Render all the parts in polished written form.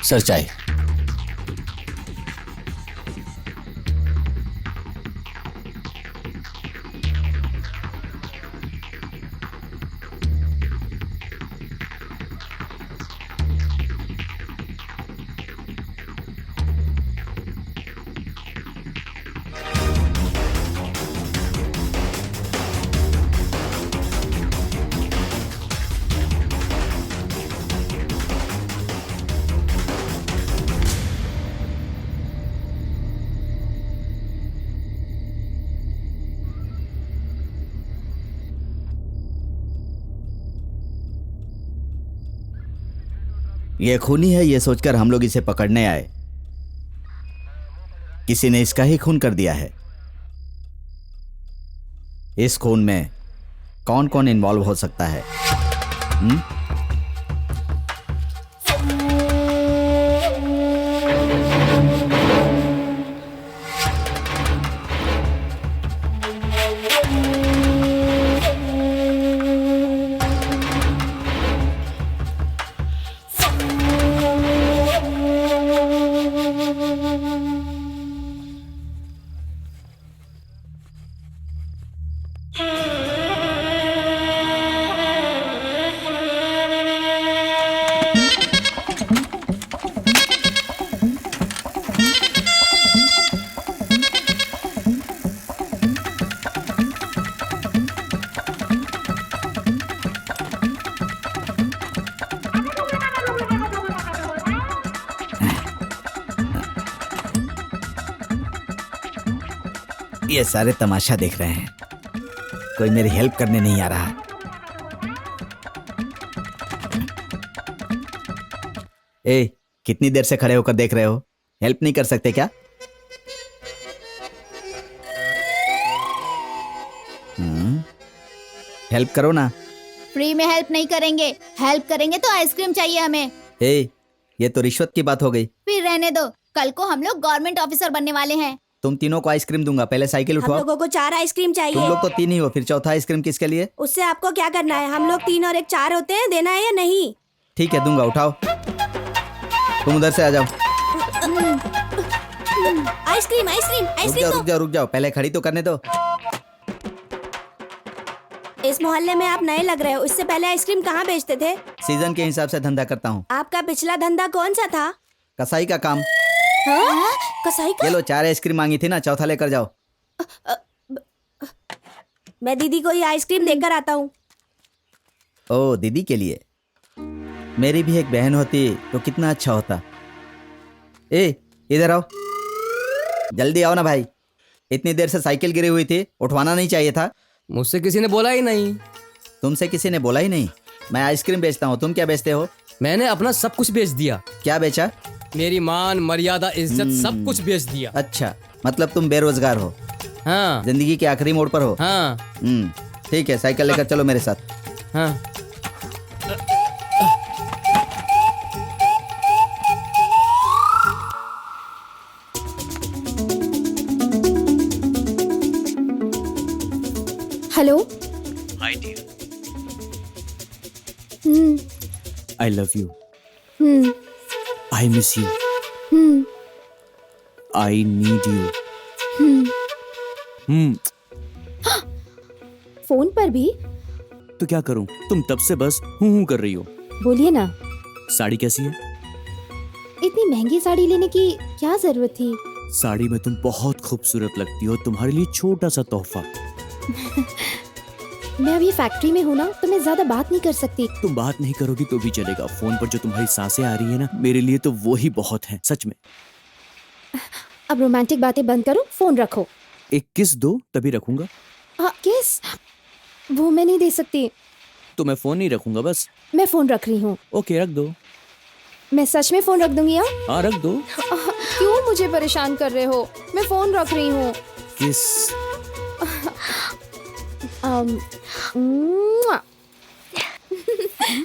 Sir चाय। ये खूनी है, ये सोचकर हम लोग इसे पकड़ने आए। किसी ने इसका ही खून कर दिया है। इस खून में कौन कौन इन्वॉल्व हो सकता है? ये सारे तमाशा देख रहे हैं, कोई मेरी हेल्प करने नहीं आ रहा। ए, कितनी देर से खड़े होकर देख रहे हो? हेल्प नहीं कर सकते क्या? हेल्प करो ना। फ्री में हेल्प नहीं करेंगे, हेल्प करेंगे तो आइसक्रीम चाहिए हमें। ए, ये तो रिश्वत की बात हो गई। फिर रहने दो, कल को हम लोग गवर्नमेंट ऑफिसर बनने वाले हैं। तुम तीनों को आइसक्रीम दूंगा, पहले साइकिल हम उठाओ। लोगों को 4 आइसक्रीम चाहिए। तुम लोग तो 3 ही हो, फिर चौथा आइसक्रीम किसके लिए? उससे आपको क्या करना है? हम लोग 3 और 1 4 होते हैं, देना है या नहीं? ठीक है, दूंगा, उठाओ। तुम उधर से आ जाओ। आइसक्रीम आइसक्रीम आइसक्रीम दो। रुक जाओ, पहले खड़ी तो करने दो। इस मोहल्ले में आप नए लग रहे हो, इससे पहले आइसक्रीम कहाँ बेचते थे? सीजन के हिसाब से धंधा करता हूँ। आपका पिछला धंधा कौन सा था? कसाई का काम। हाँ? कसाई का? ये लो, 4 आइसक्रीम मांगी थी ना, चौथा लेकर जाओ। मैं दीदी को ये आइसक्रीम देकर आता हूँ। ओ, दीदी के लिए? मेरी भी एक बहन होती तो कितना अच्छा होता। ए, इधर आओ, जल्दी आओ ना भाई। इतनी देर से साइकिल गिरी हुई थी, उठवाना नहीं चाहिए था? मुझसे किसी ने बोला ही नहीं। तुमसे किसी ने बोला ही नहीं? मैं आइसक्रीम बेचता हूँ, तुम क्या बेचते हो? मैंने अपना सब कुछ बेच दिया। क्या बेचा? मेरी मान, मर्यादा, इज्जत सब कुछ बेच दिया। अच्छा, मतलब तुम बेरोजगार हो, हाँ जिंदगी के आखिरी मोड़ पर हो। हाँ ठीक है, साइकिल लेकर चलो मेरे साथ। हाँ। Hello. Hi dear, hmm I love you, hmm I miss you, hmm I need you. Phone पर भी? तो क्या करूं, तुम तब से बस हूं कर रही हो। बोलिए ना। साड़ी कैसी है? इतनी महंगी साड़ी लेने की क्या जरूरत थी? साड़ी में तुम बहुत खूबसूरत लगती हो, तुम्हारे लिए छोटा सा तोहफा। मैं अभी फैक्ट्री में हूँ ना, तो मैं ज्यादा बात नहीं कर सकती। तुम बात नहीं करोगी तो भी चलेगा, फोन पर जो तुम्हारी सांसें आ रही है ना, मेरे लिए तो वो ही बहुत है, सच में। अब रोमांटिक बातें बंद करो, फोन रखो। एक किस दो, तभी रखूंगा। किस? वो मैं नहीं दे सकती। तो मैं फोन नहीं रखूंगा बस। मैं फोन रख रही हूँ। ओके, रख दो। मैं सच में फोन रख दूंगी। हाँ, रख दो। क्यों मुझे परेशान कर रहे हो? मैं फोन रख रही हूँ। किस?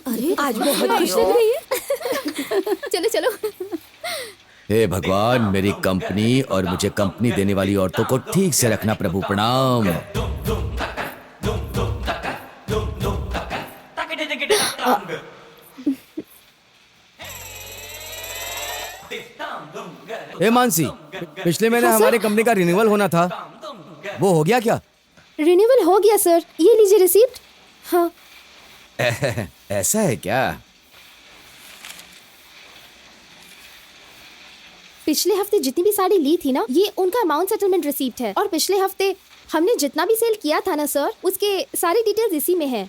अरे आज बहुत खुश लग रही है। चलो चलो। हे भगवान, मेरी कंपनी और मुझे कंपनी देने वाली औरतों को ठीक से रखना प्रभु, प्रणाम। ए मानसी, पिछले महीने हमारे कंपनी का रिन्यूअल होना था, वो हो गया क्या? रिन्यूअल हो गया सर, ये लीजिए रिसीप्ट। हाँ ऐसा है क्या? पिछले हफ्ते जितनी भी साड़ी ली थी ना, ये उनका अमाउंट सेटलमेंट रिसीप्ट है। और पिछले हफ्ते हमने जितना भी सेल किया था ना सर, उसके सारी डिटेल्स इसी में है।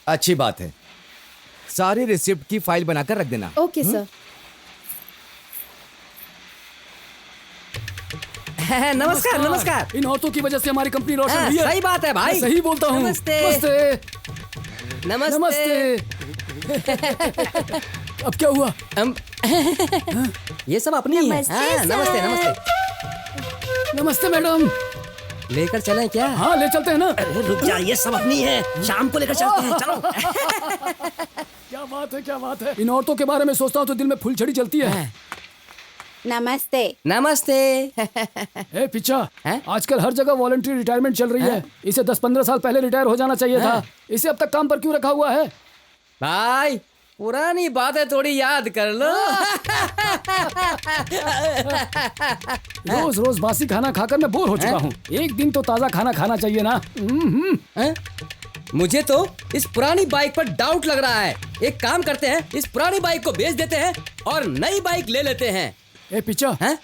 अच्छी बात है, सारी रिसिप्ट की फाइल बनाकर रख देना। Okay sir. नमस्कार नमस्कार। इन औरतों की वजह से हमारी कंपनी रोशन हुई है। सही बात है भाई, मैं सही बोलता हूँ। नमस्ते। नमस्ते। नमस्ते। अब क्या हुआ? ये सब अपनी ही है। हाँ, नमस्ते नमस्ते। नमस्ते मैडम। लेकर चलें क्या? हाँ ले चलते हैं ना। रुक जा, ये सब अपनी है, शाम को लेकर चलते हैं, चलो। क्या बात है, क्या बात है। इन औरतों के बारे में सोचता हूँ तो दिल में फुलझड़ी जलती है। नमस्ते। नमस्ते। ए पिच्चा, हैं? आजकल हर जगह वॉलंटरी रिटायरमेंट चल रही है। इसे 10-15 साल पहले रिटायर हो जाना चाहिए था। इसे अब तक काम पर क्यों रखा हुआ है? भाई पुरानी बातें थोड़ी याद कर लो। रोज रोज बासी खाना खाकर मैं बोर हो चुका हूँ। एक दिन तो ताजा खाना खाना चाहिए ना। हैं? मुझे तो इस पुरानी बाइक पर डाउट लग रहा है। एक काम करते हैं, इस पुरानी बाइक को बेच देते हैं और नई बाइक ले लेते हैं। ए पिच्चा, हैं?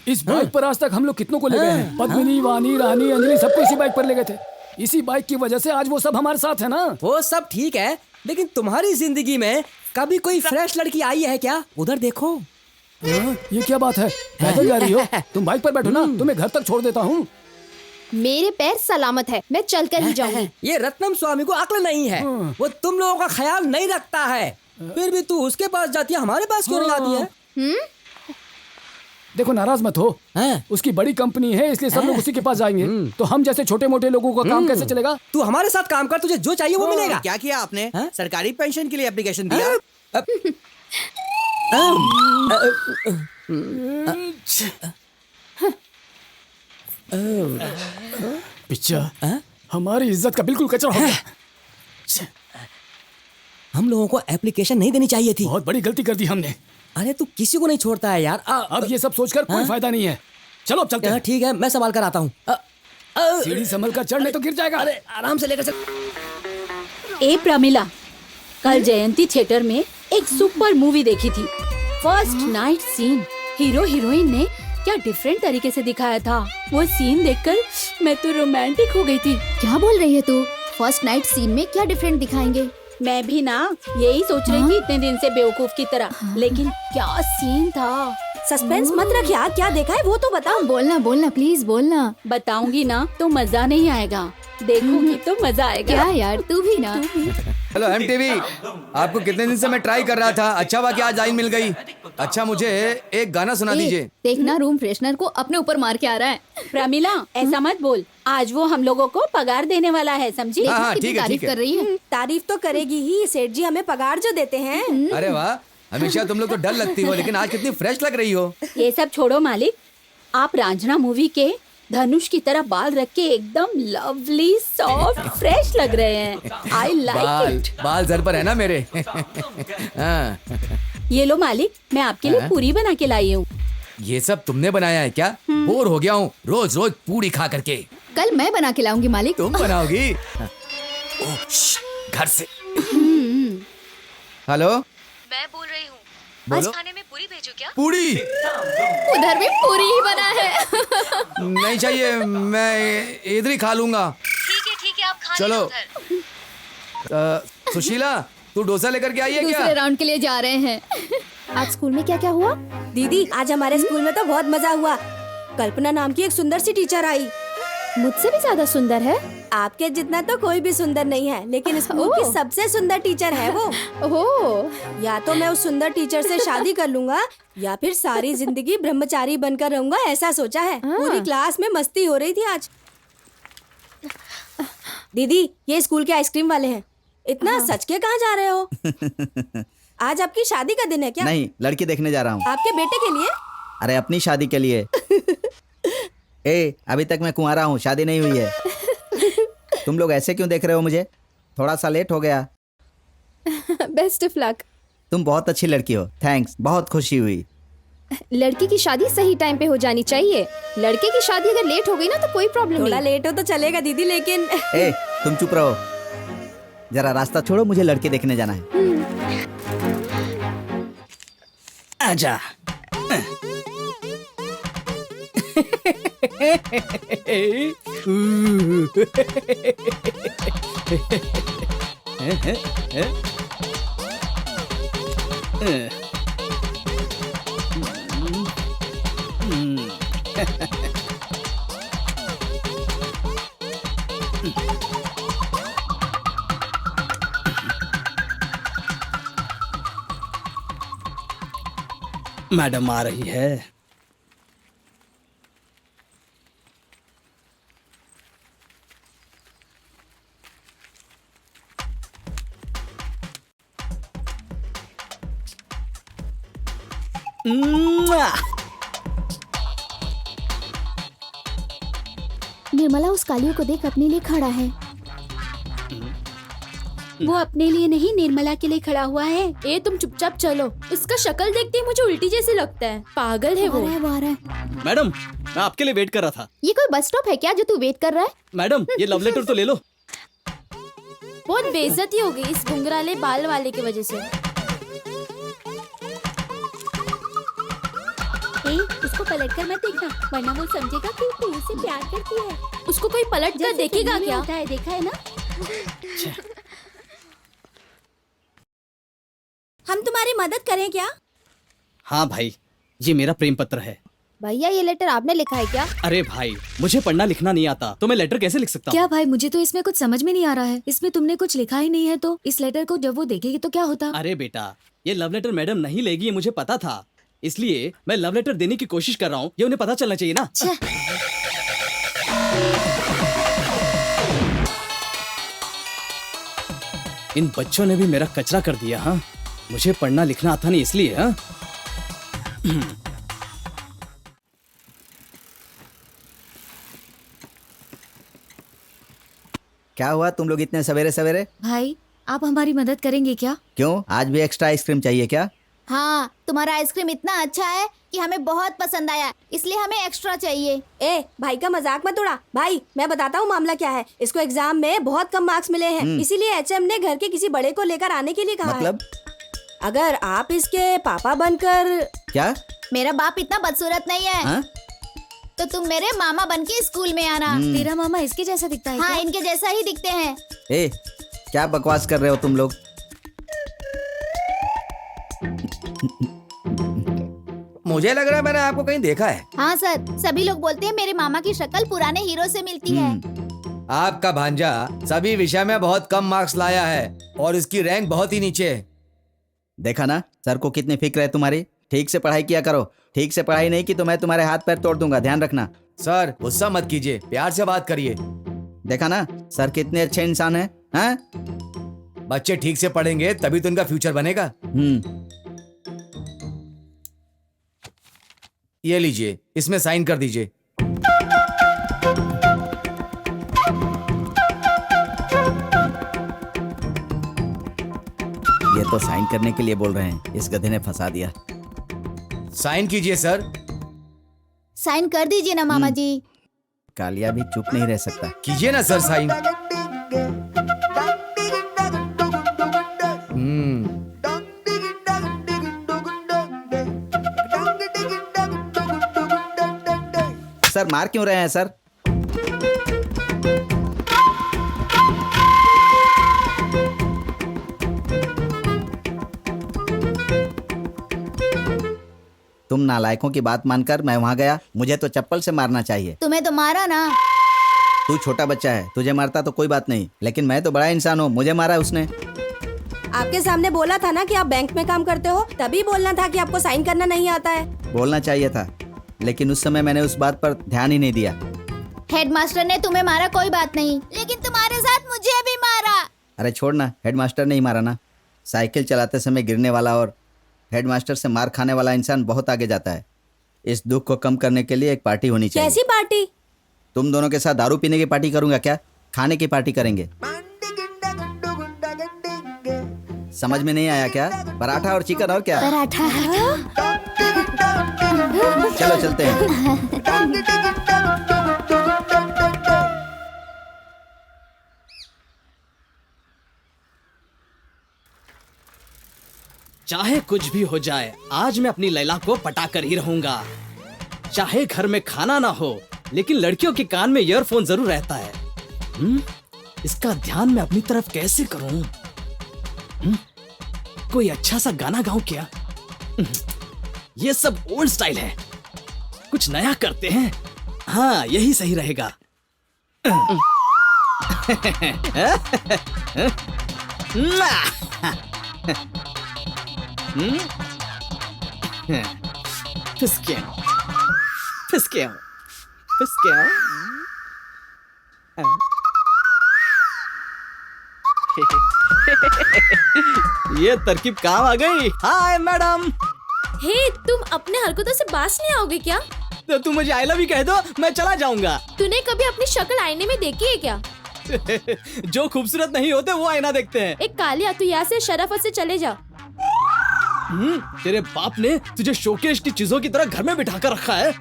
इस बाइक पर आज तक हम लोग कितनों को ले गए हैं। पद्मिनी, वानी, रानी, अंजलि सबको इसी बाइक पर ले गए थे। इसी बाइक की वजह से आज वो सब हमारे साथ है ना। वो सब ठीक है, लेकिन तुम्हारी जिंदगी में कभी कोई फ्रेश लड़की आई है क्या? उधर देखो। हाँ, ये क्या बात है? पैदल जा रही हो? तुम बाइक पर बैठो ना, तुम्हें घर तक छोड़ देता हूँ। मेरे पैर सलामत है, मैं चलकर ही जाऊंगी। ये रत्नम स्वामी को अक्ल नहीं है, वो तुम लोगों का ख्याल नहीं रखता है। फिर भी तू उसके पास जाती है, हमारे पास क्यों नहीं आती है? देखो नाराज मत हो, हैं? उसकी बड़ी कंपनी है इसलिए सब लोग उसी के पास जाएंगे। तो हम जैसे छोटे मोटे लोगों का काम कैसे चलेगा? तू हमारे साथ काम कर, तुझे जो चाहिए वो मिलेगा। क्या किया आपने? हाँ? सरकारी पेंशन के लिए एप्लीकेशन दिया? पिच्चा, हमारी इज्जत का बिल्कुल कचरा हो गया। हम लोगों को एप्लीकेशन नहीं देनी चाहिए थी। बहुत बड़ी गलती कर दी हमने। अरे तू किसी को नहीं छोड़ता है यार। अब ये सब सोचकर कोई फायदा नहीं है। चलो अब चलते हैं। ठीक है, मैं संभाल कर आता हूँ। सीढ़ी संभल कर चढ़, नहीं तो गिर जाएगा। अरे आराम से लेकर चल। ए प्रमिला, कल जयंती थिएटर में एक सुपर मूवी देखी थी। First night scene, hero heroine ने क्या डिफरेंट तरीके से दिखाया था। वो सीन देखकर मैं तो रोमांटिक हो गई थी। क्या बोल रही है तू? फर्स्ट नाइट सीन में क्या डिफरेंट दिखाएंगे? मैं भी ना यही सोच रही थी इतने दिन से बेवकूफ की तरह, लेकिन क्या सीन था। सस्पेंस मत रख यार, क्या देखा है वो तो बताओ। बोलना बोलना प्लीज बोलना। बताऊंगी ना तो मजा नहीं आएगा, देखूंगी तो मजा आएगा। क्या यार, तू भी ना। हेलो एमटीवी, आपको कितने दिन से मैं ट्राई कर रहा था। अच्छा हुआ कि आज लाइन मिल गई। अच्छा मुझे एक गाना सुना दीजिए। देखना रूम फ्रेशनर को अपने ऊपर मार के आ रहा है। प्रमिला ऐसा मत बोल, आज वो हम लोगों को पगार देने वाला है, समझी? हाँ, हाँ, कितनी ठीक है, तारीफ ठीक है। कर रही है। तारीफ तो करेगी ही, सेठ जी हमें पगार जो देते हैं। अरे वाह, हमेशा तुम लोग तो डल लगती हो, लेकिन आज कितनी फ्रेश लग रही हो। ये सब छोड़ो मालिक, आप रांझना मूवी के धनुष की तरह बाल रख के एकदम लवली सॉफ्ट फ्रेश लग रहे हैं। I like it. बाल सर पर है ना मेरे। हाँ। ये लो मालिक, मैं आपके लिए पूरी बना के लाई हूँ। ये सब तुमने बनाया है क्या? बोर हो गया हूँ रोज रोज पूरी खा करके। कल मैं बना के लाऊंगी मालिक। तुम बनाओगी? ओह, घर से। हेलो, मैं बोल रही हूँ, बोलो। आज खाने में पूरी भेजू क्या? पूरी उधर भी पूरी ही बना है। नहीं चाहिए, मैं इधर ही खा लूंगा। ठीक है, आप खा चलो। लेना उधर। सुशीला, तू डोसा लेकर के आई है क्या? दूसरे राउंड के लिए जा रहे हैं। आज स्कूल में क्या क्या हुआ? दीदी आज हमारे स्कूल में तो बहुत मजा हुआ। कल्पना नाम की एक सुंदर सी टीचर आई। मुझसे भी ज्यादा सुंदर है। आपके जितना तो कोई भी सुंदर नहीं है, लेकिन स्कूल की सबसे सुंदर टीचर है वो। ओह, या तो मैं उस सुंदर टीचर से शादी कर लूंगा या फिर सारी जिंदगी ब्रह्मचारी बनकर रहूंगा, ऐसा सोचा है। पूरी क्लास में मस्ती हो रही थी आज। दीदी ये स्कूल के आइसक्रीम वाले हैं। इतना सच के कहाँ जा रहे हो? आज आपकी शादी का दिन है क्या? नहीं, लड़की देखने जा रहा हूँ। आपके बेटे के लिए? अरे अपनी शादी के लिए। ए, अभी तक मैं कुंवारा हूँ, शादी नहीं हुई है। तुम लोग ऐसे क्यों देख रहे हो मुझे? थोड़ा सा लेट हो गया। Best of luck. तुम बहुत अच्छी लड़की हो, थैंक्स, बहुत खुशी हुई। लड़की की शादी सही टाइम पे हो जानी चाहिए। लड़के की शादी अगर लेट हो गई ना तो कोई प्रॉब्लम थोड़ा नहीं। लेट हो तो चलेगा दीदी, लेकिन ए तुम चुप रहो, जरा रास्ता छोड़ो, मुझे लड़के देखने जाना है। आजा। मैडम आ रही है। निर्मला उस कालियों को देख अपने लिए खड़ा है। वो अपने लिए नहीं निर्मला के लिए खड़ा हुआ है। ए तुम चुपचाप चलो, इसका शक्ल देखते ही मुझे उल्टी जैसे लगता है। पागल है वो। वो आ रहा है। मैडम मैं आपके लिए वेट कर रहा था। ये कोई बस स्टॉप है क्या जो तू वेट कर रहा है? मैडम ये लव लेटर तो ले लो। बहुत बेइज्जती हो गई इस घुंघराले बाल वाले की वजह से। उसको पलट कर मत देखना, वरना वो समझेगा कि तू उसे प्यार करती है। उसको कोई पलट कर देखेगा क्या? होता है, देखा है ना। हम तुम्हारी मदद करें क्या? हाँ भाई, ये मेरा प्रेम पत्र है। भैया ये लेटर आपने लिखा है क्या? अरे भाई मुझे पढ़ना लिखना नहीं आता, तो मैं लेटर कैसे लिख सकता हूँ? क्या भाई, मुझे तो इसमें कुछ समझ में नहीं आ रहा है। इसमें तुमने कुछ लिखा ही नहीं है, तो इस लेटर को जब वो देखेगी तो क्या होता? अरे बेटा, ये लव लेटर मैडम नहीं लेगी, ये मुझे पता था, इसलिए मैं लव लेटर देने की कोशिश कर रहा हूँ। ये उन्हें पता चलना चाहिए ना। इन बच्चों ने भी मेरा कचरा कर दिया। हाँ, मुझे पढ़ना लिखना आता नहीं इसलिए। हाँ क्या हुआ तुम लोग इतने सवेरे सवेरे? भाई आप हमारी मदद करेंगे क्या? क्यों, आज भी एक्स्ट्रा आइसक्रीम चाहिए क्या? हाँ, तुम्हारा आइसक्रीम इतना अच्छा है कि हमें बहुत पसंद आया, इसलिए हमें एक्स्ट्रा चाहिए। ए भाई का मजाक मत उड़ा। भाई मैं बताता हूँ मामला क्या है। इसको एग्जाम में बहुत कम मार्क्स मिले हैं, इसीलिए एचएम ने घर के किसी बड़े को लेकर आने के लिए कहा मतलब? है। अगर आप इसके पापा बनकर। क्या? मेरा बाप इतना बदसूरत नहीं है। हाँ? तो तुम मेरे मामा बन के स्कूल में आना। तेरा मामा इसके जैसा दिखता है हाँ, क्या? इनके जैसा ही दिखते हैं। ए क्या बकवास कर रहे हो तुम लोग? मुझे लग रहा है मैंने आपको कहीं देखा है। हाँ सर, सभी लोग बोलते हैं मेरे मामा की शक्ल पुराने हीरो से मिलती है। आपका भांजा सभी विषय में बहुत कम मार्क्स लाया है और इसकी रैंक बहुत ही नीचे है। देखा ना सर को कितनी फिक्र है तुम्हारी। ठीक से पढ़ाई किया करो, ठीक से पढ़ाई नहीं की तो मैं तुम्हारे हाथ पैर तोड़ दूंगा, ध्यान रखना। सर गुस्सा मत कीजिए, प्यार से बात करिए। देखा ना सर कितने अच्छे इंसान हैं। हाँ? बच्चे ठीक से पढ़ेंगे तभी तो इनका फ्यूचर बनेगा। ये लीजिए, इसमें साइन कर दीजिए। ये तो साइन करने के लिए बोल रहे हैं, इस गधे ने फंसा दिया। साइन कीजिए सर। साइन कर दीजिए ना मामा जी। कालिया भी चुप नहीं रह सकता। कीजिए ना सर साइन। सर मार क्यों रहे हैं सर? तुम नालायकों की बात मानकर मैं वहां गया, मुझे तो चप्पल से मारना चाहिए। तुम्हें तो मारा ना। तू छोटा बच्चा है, तुझे मारता तो कोई बात नहीं, लेकिन मैं तो बड़ा इंसान हूँ, मुझे मारा उसने। आपके सामने बोला था ना कि आप बैंक में काम करते हो, तभी बोलना था कि आपको साइन करना नहीं आता है। बोलना चाहिए था, लेकिन उस समय मैंने उस बात पर ध्यान ही नहीं दिया। हेडमास्टर ने तुम्हें मारा कोई बात नहीं, लेकिन तुम्हारे साथ मुझे भी मारा। अरे छोड़ ना, हेडमास्टर नहीं मारा ना। साइकिल चलाते समय गिरने वाला और हेडमास्टर से मार खाने वाला इंसान बहुत आगे जाता है। इस दुख को कम करने के लिए एक पार्टी होनी चाहिए। कैसी पार्टी? तुम दोनों के साथ दारू पीने की पार्टी करूंगा क्या? खाने की पार्टी करेंगे। समझ में नहीं आया क्या? पराठा और चिकन और क्या? पराठा। चलो चलते हैं। चाहे कुछ भी हो जाए, आज मैं अपनी लैला को पटा कर ही रहूंगा। चाहे घर में खाना ना हो, लेकिन लड़कियों के कान में ईयरफोन जरूर रहता है। इसका ध्यान मैं अपनी तरफ कैसे करूं? कोई अच्छा सा गाना गाऊं क्या? ये सब ओल्ड स्टाइल है, कुछ नया करते हैं। हाँ, यही सही रहेगा। फिसके फिसके फिसके। ये तरकीब काम आ गई। Hi madam. हे, तुम अपने हरकतों से बाज नहीं आओगे क्या? तो तुम मुझे आई लव यू कह दो, मैं चला जाऊंगा। तूने कभी अपनी शक्ल आईने में देखी है क्या? जो खूबसूरत नहीं होते वो आईना देखते हैं। एक कालिया, तू यहाँ से शराफत से चले जा। तेरे बाप ने तुझे शोकेश की चीजों की तरह घर में बिठा कर रखा है।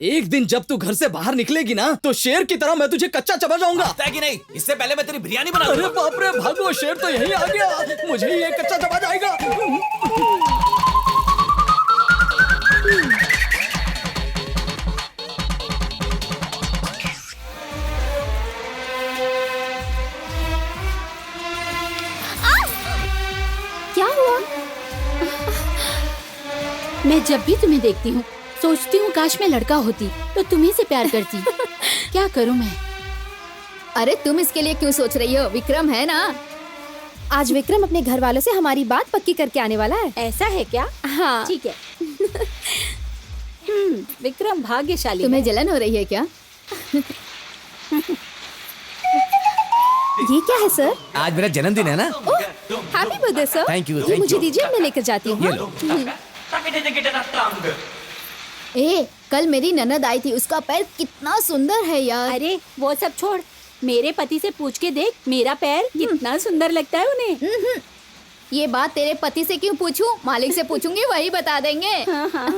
एक दिन जब तू घर से बाहर निकलेगी ना, तो शेर की तरह मैं तुझे कच्चा चबा जाऊंगा। आता है कि नहीं? इससे पहले मैं तेरी बिरयानी बना अरे बाप रे, भागो, शेर तो यही आ गया। मुझे ये कच्चा चबा जाएगा। क्या हुआ? मैं जब भी तुम्हें देखती हूँ सोचती हूँ काश मैं लड़का होती तो तुम्ही से प्यार करती। क्या करूँ मैं? अरे तुम इसके लिए क्यों सोच रही हो? विक्रम है ना। आज विक्रम अपने घर वालों से हमारी बात पक्की करके आने वाला है। ऐसा है क्या? हाँ। ठीक है। विक्रम भाग्यशाली तुम्हें है। जलन हो रही है क्या? ये क्या है सर? आज मेरा जन्मदिन है ना। Happy birthday sir. Thank you, ये thank मुझे you. दीजिए, मैं लेकर जाती हूँ। ये लो। ए, कल मेरी ननद आई थी, उसका पैर कितना सुंदर है यार। अरे वो सब छोड़, मेरे पति से पूछ के देख मेरा पैर कितना सुंदर लगता है उन्हें। ये बात तेरे पति से क्यों पूछूं? मालिक से पूछूंगी, वही बता देंगे।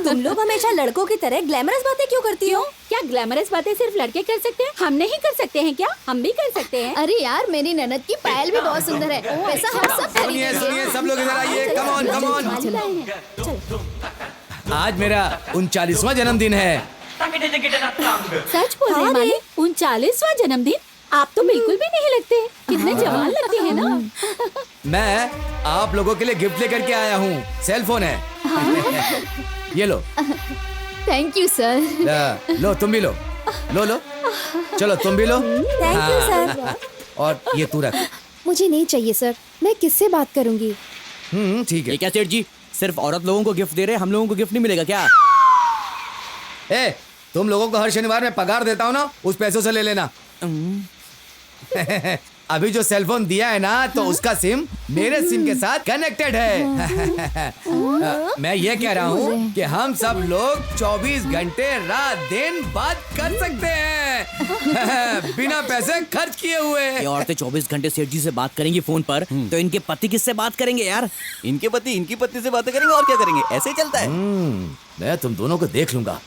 तुम लोग हमेशा लड़कों की तरह ग्लैमरस बातें क्यों करती हो? क्या ग्लैमरस बातें सिर्फ लड़के कर सकते हैं? हम नहीं कर सकते हैं क्या? हम भी कर सकते हैं। अरे यार, मेरी ननद की पायल भी बहुत सुंदर है। वैसा हम सब सुनिए खरीदेंगे। सुनिए, सब लोग इधर आइए। Come on come on. आज मेरा 39वां जन्मदिन है। सच बोल रहे हैं मालिक? 39वां जन्मदिन? आप तो बिल्कुल भी नहीं लगते, कितने जवान लगते हैं ना। मैं आप लोगों के लिए गिफ्ट लेकर के आया हूँ। सेल फोन है। ये लो। Thank you sir. लो तुम भी लो। लो लो, चलो तुम भी लो। Thank you sir. और ये तू रख। मुझे नहीं चाहिए सर, मैं किससे बात करूंगी? ठीक है। क्या सेठ जी, सिर्फ औरत लोगों को गिफ्ट दे रहे, हम लोगों को गिफ्ट नहीं मिलेगा क्या? ए, तुम लोगों को हर शनिवार में पगार देता हूँ ना, उस पैसों से ले लेना। अभी जो सेलफोन दिया है ना, तो उसका सिम मेरे सिम के साथ कनेक्टेड है। मैं ये कह रहा हूँ कि हम सब लोग 24 घंटे रात दिन बात कर सकते हैं बिना पैसे खर्च किए हुए। ये औरतें 24 घंटे सेठ जी से बात करेंगी फोन पर, तो इनके पति किससे बात करेंगे यार? इनके पति इनकी पत्नी से बातें करेंगे और क्या करेंगे? ऐसे ही चलता है। मैं तुम दोनों को देख लूंगा।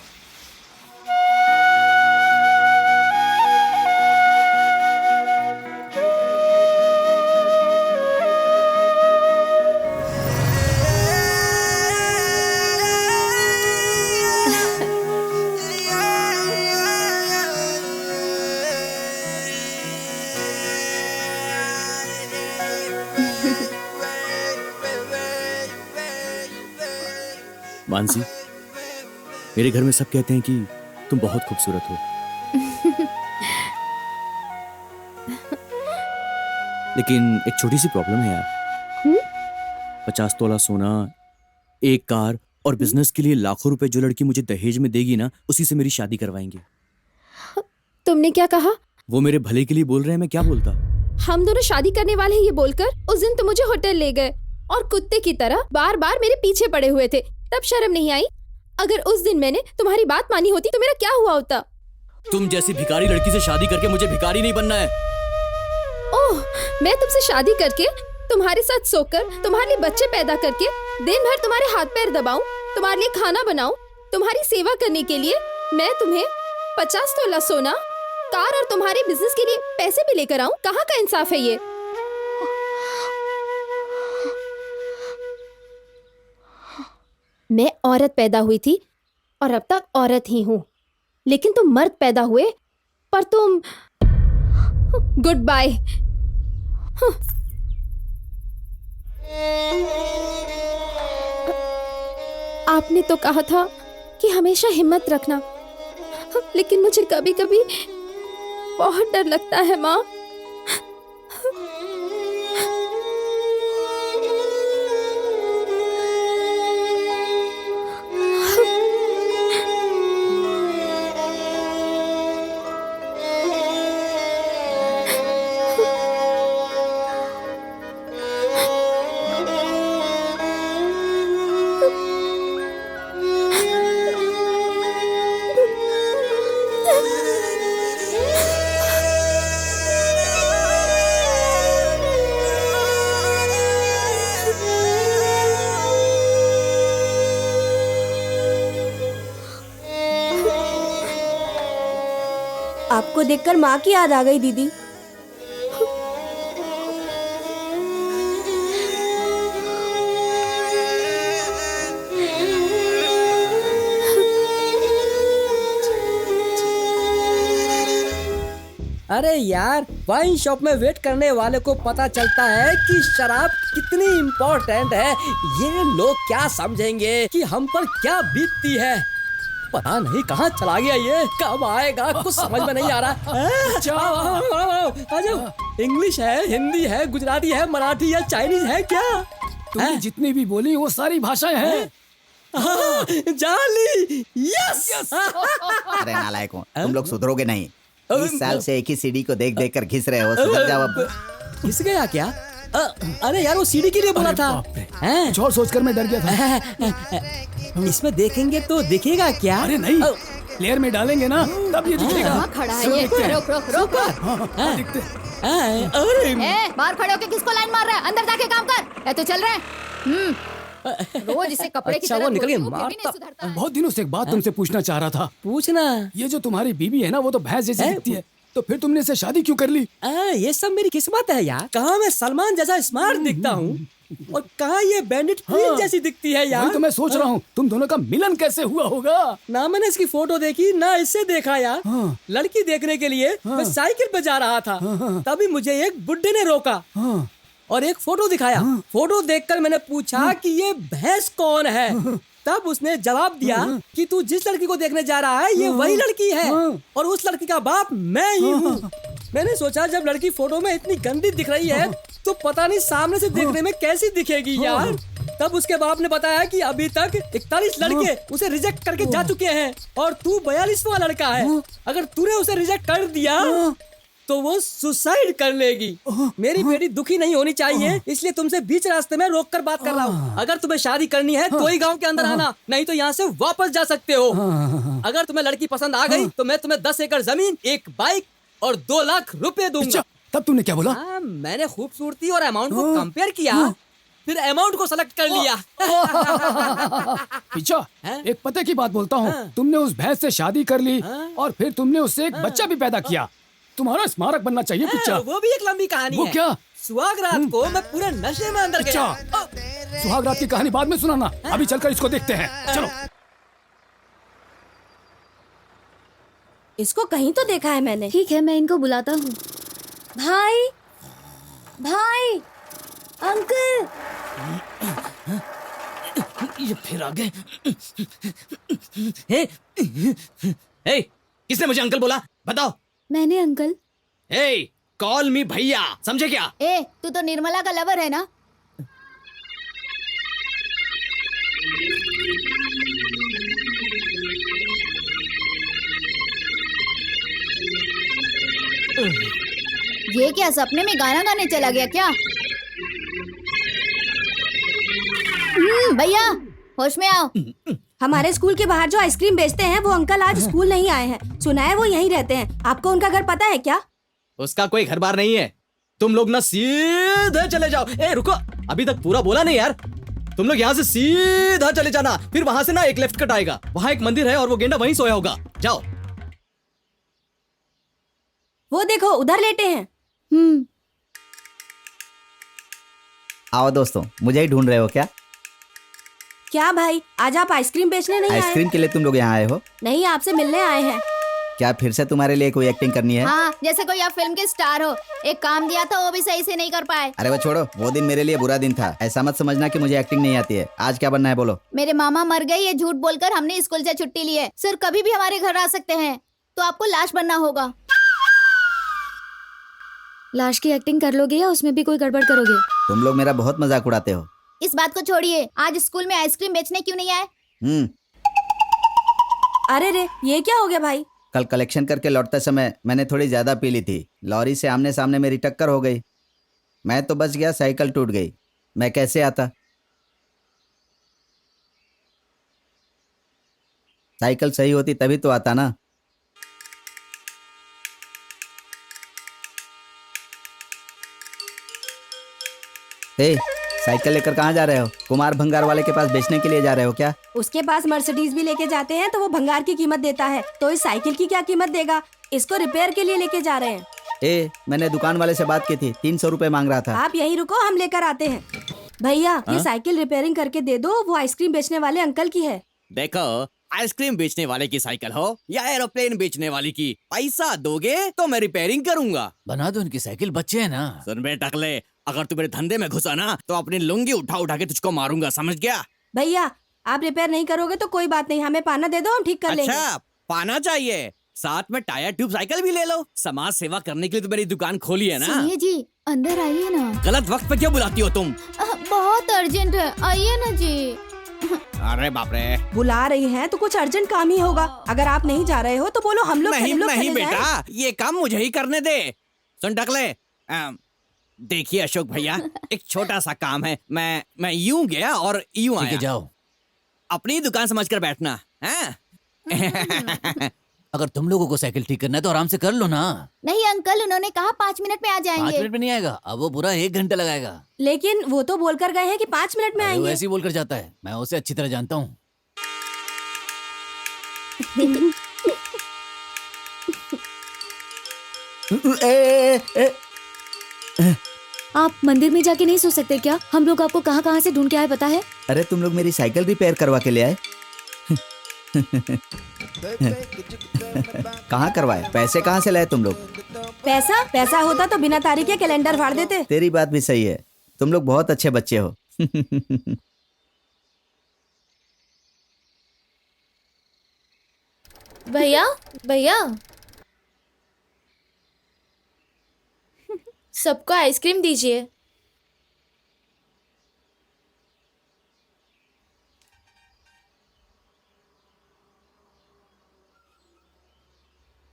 मानसी, मेरे घर में सब कहते हैं कि तुम बहुत खूबसूरत हो। लेकिन एक छोटी सी प्रॉब्लम है यार। 50 तोला सोना, एक कार और बिजनेस के लिए लाखों रुपए जो लड़की मुझे दहेज में देगी ना, उसी से मेरी शादी करवाएंगे। तुमने क्या कहा? वो मेरे भले के लिए बोल रहे हैं, मैं क्या बोलता? हम दोनों शादी करने वाले हैं ये बोलकर उस दिन तुम मुझे होटल ले गए और कुत्ते की तरह बार बार मेरे पीछे पड़े हुए थे, तब शर्म नहीं आई? अगर उस दिन मैंने तुम्हारी बात मानी होती तो मेरा क्या हुआ होता? तुम जैसी भिखारी लड़की से शादी करके मुझे भिखारी नहीं बनना है। ओह, मैं तुमसे शादी करके तुम्हारे साथ सोकर तुम्हारे लिए बच्चे पैदा करके दिन भर तुम्हारे हाथ पैर दबाऊं, तुम्हारे लिए खाना बनाऊं, तुम्हारी सेवा करने के लिए मैं तुम्हें 50 तोला सोना, कार और तुम्हारे बिजनेस के लिए पैसे भी लेकर आऊं? कहाँ का इंसाफ है ये? मैं औरत पैदा हुई थी और अब तक औरत ही हूं, लेकिन तुम मर्द पैदा हुए पर तुम गुड बाय। आपने तो कहा था कि हमेशा हिम्मत रखना, लेकिन मुझे कभी कभी बहुत डर लगता है माँ। आपको देखकर माँ की याद आ गई दीदी। अरे यार, वाइन शॉप में वेट करने वाले को पता चलता है कि शराब कितनी इम्पोर्टेंट है। ये लोग क्या समझेंगे कि हम पर क्या बीतती है। पता नहीं कहाँ चला गया ये, कब आएगा कुछ समझ में नहीं आ रहा। इंग्लिश है, हिंदी है, गुजराती है, मराठी है, चाइनीज है क्या? तुमने जितनी भी बोली वो सारी भाषाएं हैं। जाली, यस। अरे नालायकों, तुम लोग सुधरोगे नहीं। 20 साल से एक ही सीडी को देख देख कर घिस रहे हो, सुधर जाओ अब। घिस गया क्या? अरे यार, वो सीडी के लिए बोला था। कुछ और सोचकर मैं डर गया था। इसमें देखेंगे तो दिखेगा क्या? अरे नहीं, प्लेयर में डालेंगे ना तब ये दिखेगा। खड़ा है ये, रोक रोक रोक। दिखते। ए, बाहर खड़े होके किसको लाइन मार रहा है? अंदर जाके काम कर। तो चल रहे हैं। रोज इसे कपड़े की अच्छा, तरह वो निकल के धोती हूँ, फिर भी मारता। नहीं सुधरता है। बहुत दिनों से एक बात तुमसे पूछना चाह रहा था। पूछना। ये जो तुम्हारी बीवी है ना, वो तो भैंस जैसी दिखती है, तो फिर तुमने इसे शादी क्यों कर ली? ये सब मेरी किस्मत है यार। कहाँ मैं सलमान जैसा स्मार्ट दिखता हूँ और कहाँ ये बैंडिट क्वीन जैसी दिखती है यार। वही तो मैं सोच रहा हूँ, तुम दोनों का मिलन कैसे हुआ होगा? ना मैंने इसकी फोटो देखी ना इससे देखा यार। लड़की देखने के लिए मैं साइकिल पे जा रहा था, तभी मुझे एक बुड्ढे ने रोका और एक फोटो दिखाया। फोटो देखकर मैंने पूछा कि ये भैंस कौन है। तब उसने जवाब दिया कि तू जिस लड़की को देखने जा रहा है ये वही लड़की है और उस लड़की का बाप मैं ही हूँ। मैंने सोचा जब लड़की फोटो में इतनी गंदी दिख रही है तो पता नहीं सामने से देखने में कैसी दिखेगी यार। तब उसके बाप ने बताया कि अभी तक 41 लड़के उसे रिजेक्ट करके जा चुके हैं और तू 42वां लड़का है। अगर तूने उसे रिजेक्ट कर दिया तो वो सुसाइड कर लेगी। मेरी बेटी दुखी नहीं होनी चाहिए, इसलिए तुमसे बीच रास्ते में रोक कर बात कर रहा हूँ। अगर तुम्हें शादी करनी है तो ही गांव के अंदर आना, नहीं तो यहाँ से वापस जा सकते हो। अगर तुम्हें लड़की पसंद आ गई तो मैं तुम्हें 10 एकड़ जमीन, एक बाइक और 2 लाख रुपए दूंगा। तब तुमने क्या बोला? मैंने खूबसूरती और अमाउंट को कंपेयर किया, फिर अमाउंट को सेलेक्ट कर लिया। पिच्छा, एक पते की बात बोलता हूँ, तुमने उस भैंस से शादी कर ली और फिर तुमने उससे एक बच्चा भी पैदा किया। तुम्हारा स्मारक बनना चाहिए पिच्छा। वो भी एक लंबी कहानी वो है। क्या? सुहाग रात को मैं पूरे नशे में अंदर गया। सुहाग रात की कहानी बाद में सुनाना, अभी चलकर इसको देखते हैं। चलो। इसको कहीं तो देखा है मैंने। ठीक है, मैं इनको बुलाता हूँ। भाई, भाई, अंकल। ये फिर आ गए। किसने मुझे अंकल बोला? बताओ। मैंने अंकल। कॉल मी भैया, समझे क्या? तू तो निर्मला का लवर है ना? ये क्या सपने में गाना गाने चला गया क्या? भैया होश में आओ। हमारे स्कूल के बाहर जो आइसक्रीम बेचते हैं वो अंकल आज स्कूल नहीं आए हैं। सुना है वो यहीं रहते हैं। आपको उनका घर पता है क्या? उसका कोई घर बार नहीं है। तुम लोग ना सीधे चले जाओ। रुको, अभी तक पूरा बोला नहीं यार। तुम लोग यहाँ से सीधा चले जाना, फिर वहां से ना एक लेफ्ट कट आएगा, वहां एक मंदिर है और वो गेंडा वहीं सोया होगा। जाओ। वो देखो उधर लेटे हैं। आओ दोस्तों, मुझे ही ढूंढ रहे हो क्या? क्या भाई, आज आप आइसक्रीम बेचने नहीं आए? आइसक्रीम के लिए तुम लोग यहाँ आए हो? नहीं, आपसे मिलने आए हैं। क्या फिर से तुम्हारे लिए कोई एक्टिंग करनी है? हाँ, जैसे कोई आप फिल्म के स्टार हो, एक काम दिया था वो भी सही से नहीं कर पाए। अरे वो छोड़ो, वो दिन मेरे लिए बुरा दिन था। ऐसा मत समझना कि मुझे एक्टिंग नहीं आती है। आज क्या बनना है बोलो? मेरे मामा मर गए ये झूठ बोलकर हमने स्कूल से छुट्टी ली है। सर कभी भी हमारे घर आ सकते हैं, तो आपको लाश बनना होगा। लाश की एक्टिंग कर लोगे या उसमें भी कोई गड़बड़ करोगे? तुम लोग मेरा बहुत मजाक उड़ाते हो। इस बात को छोड़िए, आज स्कूल में आइसक्रीम बेचने क्यों नहीं आए? अरे रे, ये क्या हो गया भाई? कल कलेक्शन करके लौटते समय मैंने थोड़ी ज्यादा पी ली थी। लॉरी से आमने सामने मेरी टक्कर हो गई। मैं तो बच गया, साइकिल टूट गई। मैं कैसे आता? साइकिल सही होती तभी तो आता ना। ए, साइकिल लेकर कहाँ जा रहे हो? कुमार भंगार वाले के पास बेचने के लिए जा रहे हो क्या? उसके पास मर्सिडीज भी लेके जाते हैं तो वो भंगार की कीमत देता है, तो इस साइकिल की क्या कीमत देगा? इसको रिपेयर के लिए लेके जा रहे हैं। मैंने दुकान वाले से बात की थी, 300 रुपए मांग रहा था। आप यहीं रुको, हम लेकर आते हैं। भैया, ये साइकिल रिपेयरिंग करके दे दो, वो आइसक्रीम बेचने वाले अंकल की है। देखो, आइसक्रीम बेचने वाले की साइकिल हो या एरोप्लेन बेचने वाली की, पैसा दोगे तो मैं रिपेयरिंग करूंगा। बना दो उनकी साइकिल, बच्चे है ना। सुन बे टकले, अगर तू मेरे धंधे में घुसा ना तो अपनी लुंगी उठा उठा के तुझको मारूंगा, समझ गया? भैया, आप रिपेयर नहीं करोगे तो कोई बात नहीं, हमें पाना दे दो, हम ठीक कर लेंगे। अच्छा, पाना चाहिए, साथ में टायर ट्यूब साइकिल भी ले लो। समाज सेवा करने के लिए तो मेरी दुकान खोली है ना। सुनिए जी, अंदर आइए ना। गलत वक्त पे क्यों बुलाती हो तुम? बहुत अर्जेंट है, आइए ना जी। अरे बाप रे, बुला रही हैं तो कुछ अर्जेंट काम ही होगा। अगर आप नहीं जा रहे हो तो बोलो, हम लोग नहीं चले बेटा, जाएं। ये काम मुझे ही करने दे। सुन टकले, देखिए अशोक भैया, एक छोटा सा काम है। मैं यूं गया और यूं आया। जाओ, अपनी दुकान समझकर बैठना है। अगर तुम लोगों को साइकिल ठीक करना है तो आराम से कर लो ना। नहीं अंकल, उन्होंने कहा 5 मिनट में आ 5 जाएंगे। मिनट में नहीं आएगा, अब वो पूरा 1 घंटा लगाएगा। लेकिन वो तो बोलकर गए हैं कि 5 मिनट में वो आएंगे। ऐसे ही बोलकर जाता है, मैं उसे अच्छी तरह जानता हूँ। आप मंदिर में जाके नहीं सो सकते क्या? हम लोग आपको कहाँ कहाँ से ढूंढ के आए पता है? अरे तुम लोग मेरी साइकिल रिपेयर करवा के ले आए। कहाँ करवाए? पैसे कहाँ से लाए तुम लोग? पैसा होता तो बिना तारीख के कैलेंडर फाड़ देते। तेरी बात भी सही है, तुम लोग बहुत अच्छे बच्चे हो। भैया भैया, सबको आइसक्रीम दीजिए।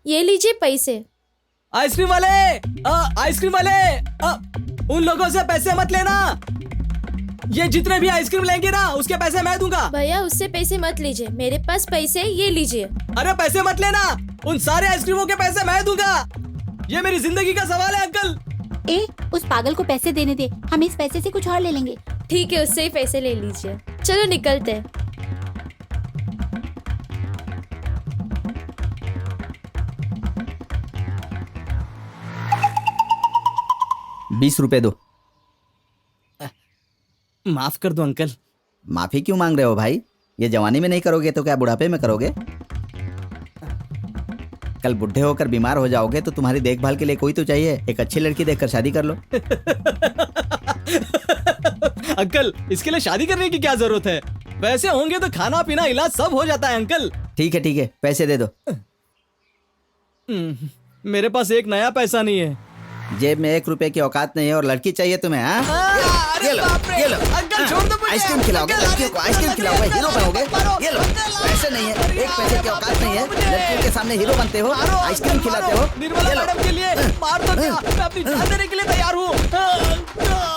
ये लीजिए पैसे। आइसक्रीम वाले, आइसक्रीम वाले, उन लोगों से पैसे मत लेना। ये जितने भी आइसक्रीम लेंगे ना, उसके पैसे मैं दूंगा। भैया, उससे पैसे मत लीजिए, मेरे पास पैसे, ये लीजिए। अरे पैसे मत लेना, उन सारे आइसक्रीमों के पैसे मैं दूंगा। ये मेरी जिंदगी का सवाल है अंकल। उस पागल को पैसे देने दे, हम इस पैसे से कुछ और ले लेंगे। ठीक है, उससे ही पैसे ले लीजिए। चलो निकलते हैं। 20 रुपए दो। माफ कर दो अंकल। माफी क्यों मांग रहे हो भाई? ये जवानी में नहीं करोगे तो क्या बुढ़ापे में करोगे? कल बुढ़े होकर बीमार हो जाओगे तो तुम्हारी देखभाल के लिए कोई तो चाहिए। एक अच्छी लड़की देखकर शादी कर लो। अंकल, इसके लिए शादी करने की क्या जरूरत है? पैसे होंगे तो खाना पीना इलाज सब हो जाता है अंकल। ठीक है, पैसे दे दो। मेरे पास एक नया पैसा नहीं है। जेब में 1 रुपए की औकात नहीं है और लड़की चाहिए तुम्हें? ये लो अंकल, छोड़ दो मुझे। आइसक्रीम खिलाओगे लड़कियों को? आइसक्रीम खिलाओगे? हीरो बनोगे? ये लो, पैसे नहीं है, 1 पैसे की औकात नहीं है, लड़कियों के सामने हीरो बनते हो, आइसक्रीम खिलाते हो। निर्मला मैडम के लिए मार दो क्या? मैं अपनी जान देने के लिए तैयार हूँ।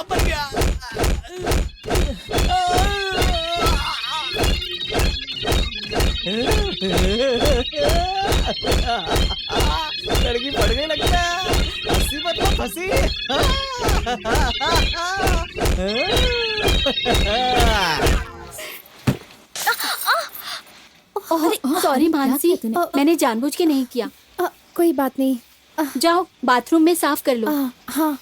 बन गया। लड़की पड़ गई लगता है। हंसी मतलब फंसी। सॉरी मानसी, मैंने जानबूझ के नहीं किया। कोई बात नहीं। जाओ बाथरूम में साफ कर लो। हाँ।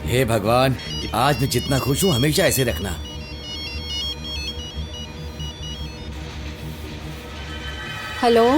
हे भगवान, आज मैं जितना खुश हूँ हमेशा ऐसे रखना। हेलो,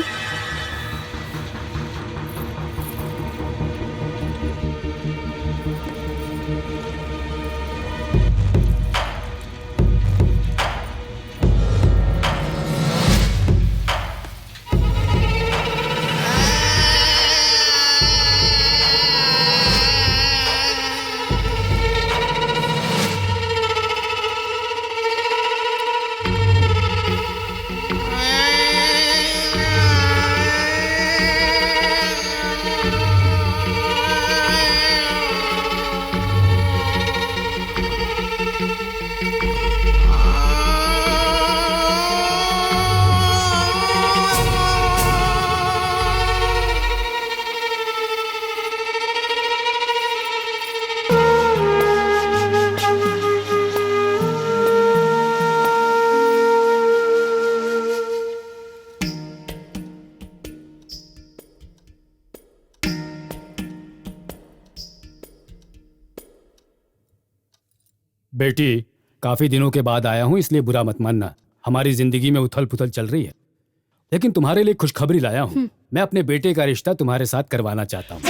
बेटी, काफी दिनों के बाद आया हूँ इसलिए बुरा मत मानना। हमारी जिंदगी में उथल पुथल चल रही है, लेकिन तुम्हारे लिए खुशखबरी लाया हूँ। मैं अपने बेटे का रिश्ता तुम्हारे साथ करवाना चाहता हूँ।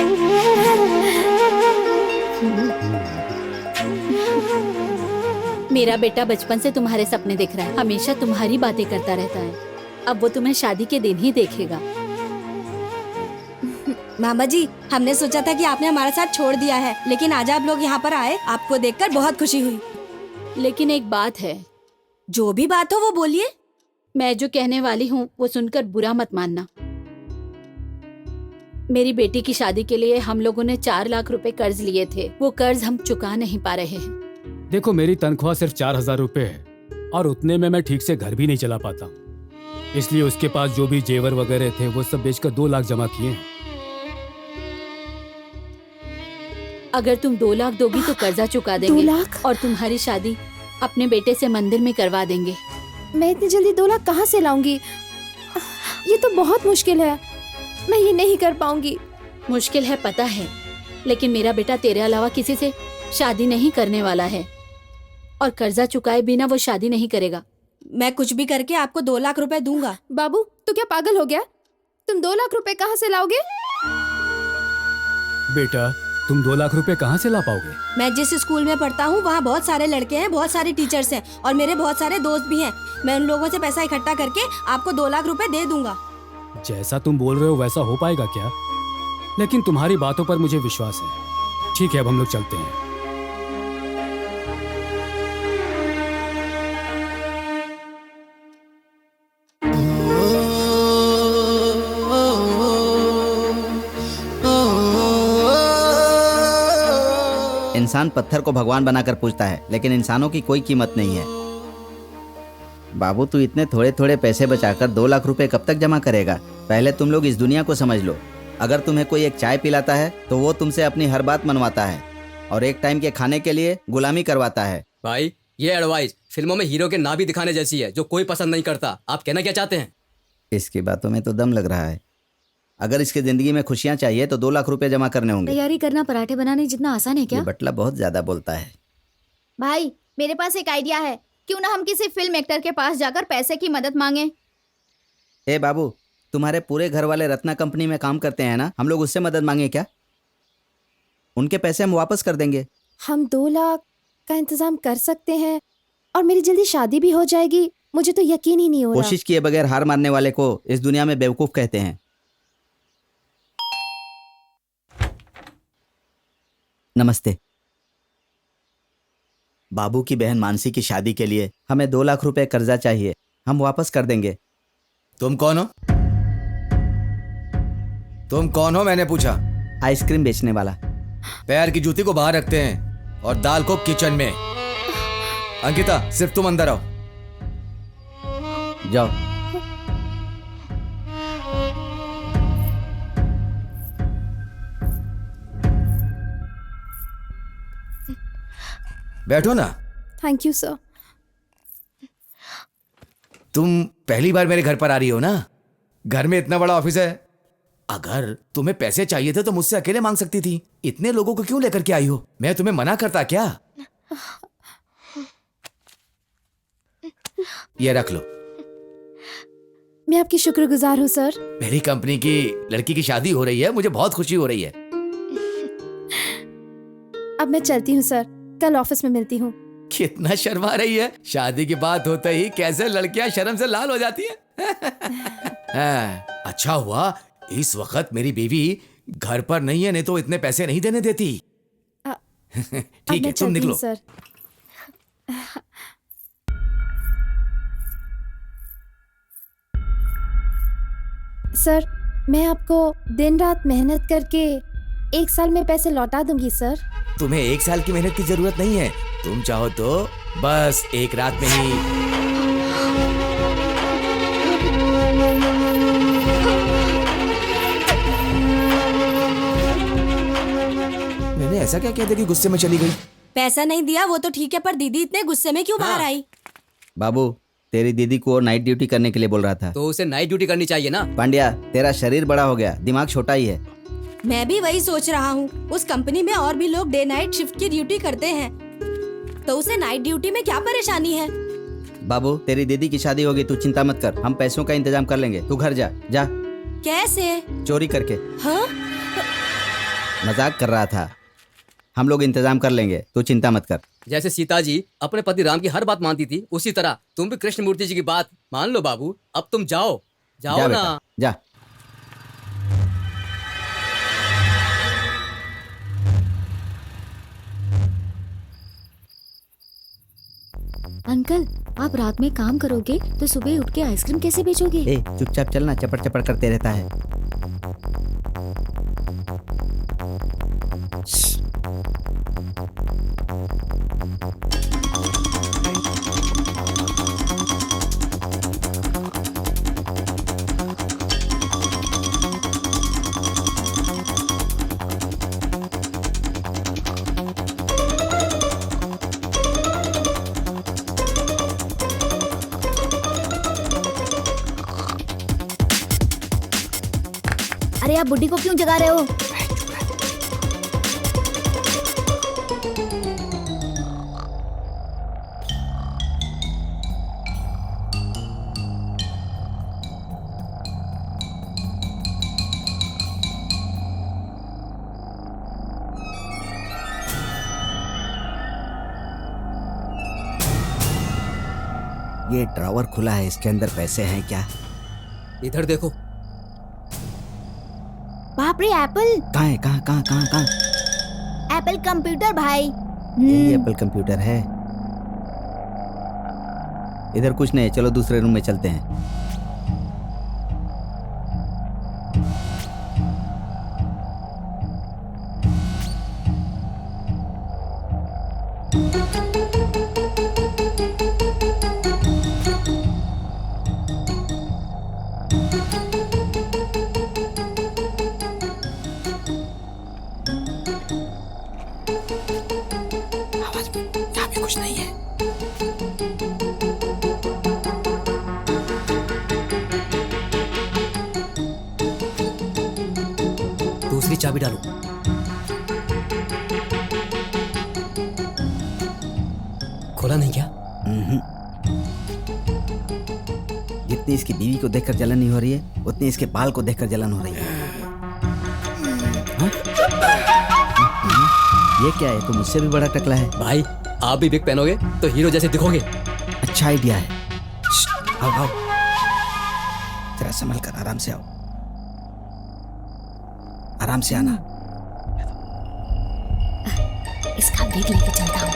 मेरा बेटा बचपन से तुम्हारे सपने देख रहा है, हमेशा तुम्हारी बातें करता रहता है। अब वो तुम्हें शादी के दिन ही देखेगा। मामा जी, हमने सोचा था कि आपने हमारा साथ छोड़ दिया है, लेकिन आज आप लोग यहाँ पर आए, आपको देखकर बहुत खुशी हुई। लेकिन एक बात है। जो भी बात हो वो बोलिए। मैं जो कहने वाली हूँ वो सुनकर बुरा मत मानना। मेरी बेटी की शादी के लिए हम लोगों ने 4 लाख रुपए कर्ज लिए थे। वो कर्ज हम चुका नहीं पा रहे हैं। देखो, मेरी तनख्वाह सिर्फ 4,000 रुपए है और उतने में मैं ठीक से घर भी नहीं चला पाता, इसलिए उसके पास जो भी जेवर वगैरह थे वो सब बेचकर 2 लाख जमा किए हैं। अगर तुम 2 लाख दोगी तो कर्जा चुका देंगे। 2 लाख? और तुम्हारी शादी अपने बेटे से मंदिर में करवा देंगे। मैं इतनी जल्दी 2 लाख कहाँ से लाऊंगी? ये तो बहुत मुश्किल है, मैं ये नहीं कर पाऊंगी। मुश्किल है पता है, लेकिन मेरा बेटा तेरे अलावा किसी से शादी नहीं करने वाला है और कर्जा चुकाए बिना वो शादी नहीं करेगा। मैं कुछ भी करके आपको 2 लाख रुपए दूंगा। बाबू, तू क्या पागल हो गया? तुम 2 लाख रुपए कहाँ से लाओगे? बेटा, तुम 2 लाख रुपए कहाँ से ला पाओगे? मैं जिस स्कूल में पढ़ता हूँ वहाँ बहुत सारे लड़के हैं, बहुत सारे टीचर्स हैं और मेरे बहुत सारे दोस्त भी हैं। मैं उन लोगों से पैसा इकट्ठा करके आपको 2 लाख रुपए दे दूंगा। जैसा तुम बोल रहे हो वैसा हो पाएगा क्या? लेकिन तुम्हारी बातों पर मुझे विश्वास है। ठीक है, अब हम लोग चलते हैं। इंसान पत्थर को भगवान बनाकर पूजता है, लेकिन इंसानों की कोई कीमत नहीं है। बाबू, तू इतने थोड़े थोड़े पैसे बचाकर 2 लाख रुपए कब तक जमा करेगा? पहले तुम लोग इस दुनिया को समझ लो। अगर तुम्हें कोई एक चाय पिलाता है तो वो तुमसे अपनी हर बात मनवाता है और एक टाइम के खाने के लिए गुलामी करवाता है। भाई, ये एडवाइस फिल्मों में हीरो के ना भी दिखाने जैसी है, जो कोई पसंद नहीं करता। आप कहना क्या चाहते हैं? इसकी बातों में तो दम लग रहा है। अगर इसकी जिंदगी में खुशियां चाहिए तो 2 लाख रुपए जमा करने होंगे। तैयारी करना पराठे बनाने जितना आसान है क्या? ये बटला बहुत ज्यादा बोलता है। भाई, मेरे पास एक आइडिया है। क्यों ना हम किसी फिल्म एक्टर के पास जाकर पैसे की मदद मांगे? ए बाबू, तुम्हारे पूरे घर वाले रत्ना कंपनी में काम करते हैं ना? हम लोग उससे मदद मांगे क्या? उनके पैसे हम वापस कर देंगे। हम 2 लाख का इंतजाम कर सकते हैं और मेरी जल्दी शादी भी हो जाएगी। मुझे तो यकीन ही नहीं हो रहा। कोशिश किए बगैर हार मानने वाले को इस दुनिया में बेवकूफ कहते हैं। नमस्ते। बाबू की बहन मानसी की शादी के लिए हमें 2 लाख रुपए कर्जा चाहिए। हम वापस कर देंगे। तुम कौन हो? तुम कौन हो मैंने पूछा। आइसक्रीम बेचने वाला। पैर की जूती को बाहर रखते हैं और दाल को किचन में। अंकिता, सिर्फ तुम अंदर आओ। जाओ। बैठो ना। Thank you sir. तुम पहली बार मेरे घर पर आ रही हो ना? घर में इतना बड़ा ऑफिस है। अगर तुम्हें पैसे चाहिए थे तो मुझसे अकेले मांग सकती थी। इतने लोगों को क्यों लेकर के आई हो? मैं तुम्हें मना करता क्या? ये रख लो। मैं आपकी शुक्रगुजार हूँ सर। मेरी कंपनी की लड़की की शादी हो रही है, मुझे बहुत खुशी हो रही है। अब मैं चलती हूँ सर, कल ऑफिस में मिलती हूँ। कितना शर्मा रही है। शादी की बात होते ही कैसे लड़कियां शर्म से लाल हो जाती हैं। अच्छा हुआ इस वक्त मेरी बीवी घर पर नहीं है, नहीं तो इतने पैसे नहीं देने देती। ठीक है, तुम निकलो। सर सर, मैं आपको दिन रात मेहनत करके 1 साल में पैसे लौटा दूंगी सर। तुम्हें 1 साल की मेहनत की जरूरत नहीं है। तुम चाहो तो बस 1 रात में ही। मैंने ऐसा क्या कह दिया कि गुस्से में चली गई? पैसा नहीं दिया वो तो ठीक है, पर दीदी इतने गुस्से में क्यों बाहर आई? बाबू, तेरी दीदी को नाइट ड्यूटी करने के लिए बोल रहा था। तो उसे नाइट ड्यूटी करनी चाहिए ना। पांड्या, तेरा शरीर बड़ा हो गया, दिमाग छोटा ही है। मैं भी वही सोच रहा हूँ। उस कंपनी में और भी लोग डे नाइट शिफ्ट की ड्यूटी करते हैं, तो उसे नाइट ड्यूटी में क्या परेशानी है? बाबू, तेरी दीदी की शादी होगी, तू चिंता मत कर। हम पैसों का इंतजाम कर लेंगे। तू घर जा। जा। कैसे? चोरी करके। हाँ? मजाक कर रहा था। हम लोग इंतजाम कर लेंगे, तू चिंता मत कर। जैसे सीता जी अपने पति राम की हर बात मानती थी, उसी तरह तुम भी कृष्ण मूर्ति जी की बात मान लो बाबू। अब तुम जाओ जा ना। बेटा, जा। अंकल, आप रात में काम करोगे तो सुबह उठ के आइसक्रीम कैसे बेचोगे? ए, चुपचाप चलना, चपड़ चपड़ करते रहता है। अरे आप बुड्ढी को क्यों जगा रहे हो? ये ड्रॉवर खुला है, इसके अंदर पैसे हैं क्या? इधर देखो। बाप रे, एप्पल। कहाँ है? कहाँ कहाँ कहाँ कहाँ? एप्पल कंप्यूटर भाई। यही एप्पल कंप्यूटर है। इधर कुछ नहीं, चलो दूसरे रूम में चलते हैं। कुछ नहीं है। दूसरी चाबी डालो। खोला नहीं क्या? जितनी इसकी बीवी को देखकर जलन नहीं हो रही है, उतनी इसके बाल को देखकर जलन हो रही है। ये क्या है? तो मुझसे भी बड़ा टकला है। भाई, आप भी बिग पहनोगे तो हीरो जैसे दिखोगे। अच्छा आइडिया है। आओ आओ, जरा संभल कर, आराम से आओ, आराम से आना। इसका बैग लेके चलता हूँ।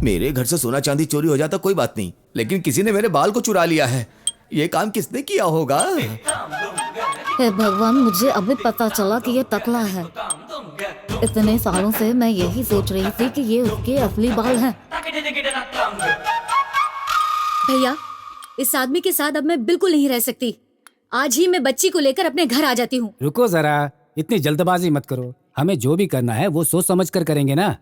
मेरे घर से सोना चांदी चोरी हो जाता कोई बात नहीं, लेकिन किसी ने मेरे बाल को चुरा लिया है। ये काम किसने किया होगा? हे भगवान, मुझे अभी पता चला कि ये टकला है। इतने सालों से मैं यही सोच रही थी कि ये उसके असली बाल हैं। भैया, इस आदमी के साथ अब मैं बिल्कुल नहीं रह सकती। आज ही मैं बच्ची को लेकर अपने घर आ जाती हूँ। रुको जरा, इतनी जल्दबाजी मत करो। हमें जो भी करना है वो सोच समझ कर करेंगे ना।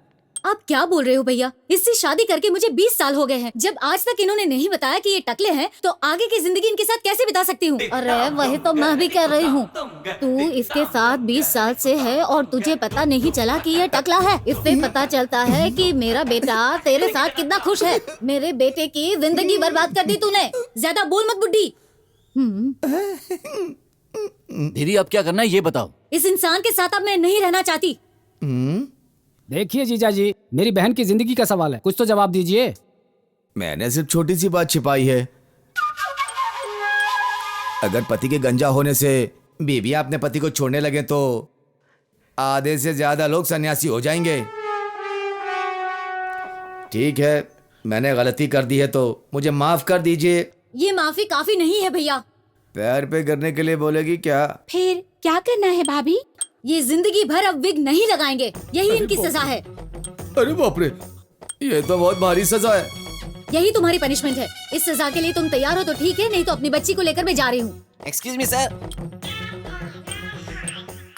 आप क्या बोल रहे हो भैया? इससे शादी करके मुझे 20 साल हो गए हैं। जब आज तक इन्होंने नहीं बताया कि ये टकले हैं, तो आगे की जिंदगी इनके साथ कैसे बिता सकती हूँ? अरे वही तो मैं भी कह रही हूँ। तू इसके साथ 20 साल से है और तुझे पता नहीं चला कि ये टकला है। इससे पता चलता है कि मेरा बेटा तेरे साथ कितना खुश है। मेरे बेटे की जिंदगी बर्बाद कर दी तूने। ज्यादा बोल मत बुड्ढी। दीदी अब क्या करना है ये बताओ। इस इंसान के साथ अब मैं नहीं रहना चाहती। देखिए जीजा जी, मेरी बहन की जिंदगी का सवाल है, कुछ तो जवाब दीजिए। मैंने सिर्फ छोटी सी बात छिपाई है। अगर पति के गंजा होने से बीवियां अपने पति को छोड़ने लगे तो आधे से ज्यादा लोग सन्यासी हो जाएंगे। ठीक है, मैंने गलती कर दी है तो मुझे माफ कर दीजिए। ये माफी काफी नहीं है भैया। पैर पे करने के लिए बोलेगी क्या? फिर क्या करना है भाभी? ये जिंदगी भर अब विग नहीं लगाएंगे, यही इनकी सजा है। अरे बाप रे, ये तो बहुत भारी सजा है। यही तुम्हारी पनिशमेंट है। इस सजा के लिए तुम तैयार हो तो ठीक है, नहीं तो अपनी बच्ची को लेकर मैं जा रही हूँ। Excuse me sir.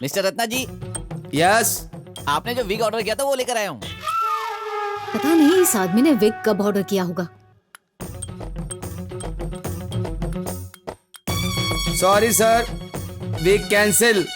Mister Ratna ji. Yes. आपने जो विग ऑर्डर किया था वो लेकर आया हूँ। पता नहीं इस आदमी ने विग कब ऑर्डर किया होगा। Sorry sir, wig cancel.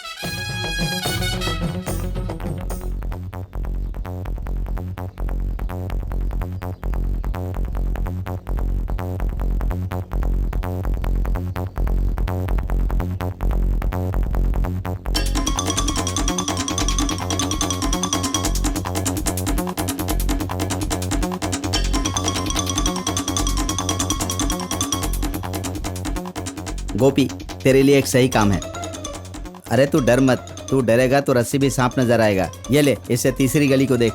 Gopi, तेरे लिए एक सही काम है। अरे तू डर मत, तू डरेगा तो रस्सी भी सांप नजर आएगा। ये ले, इससे तीसरी गली को देख।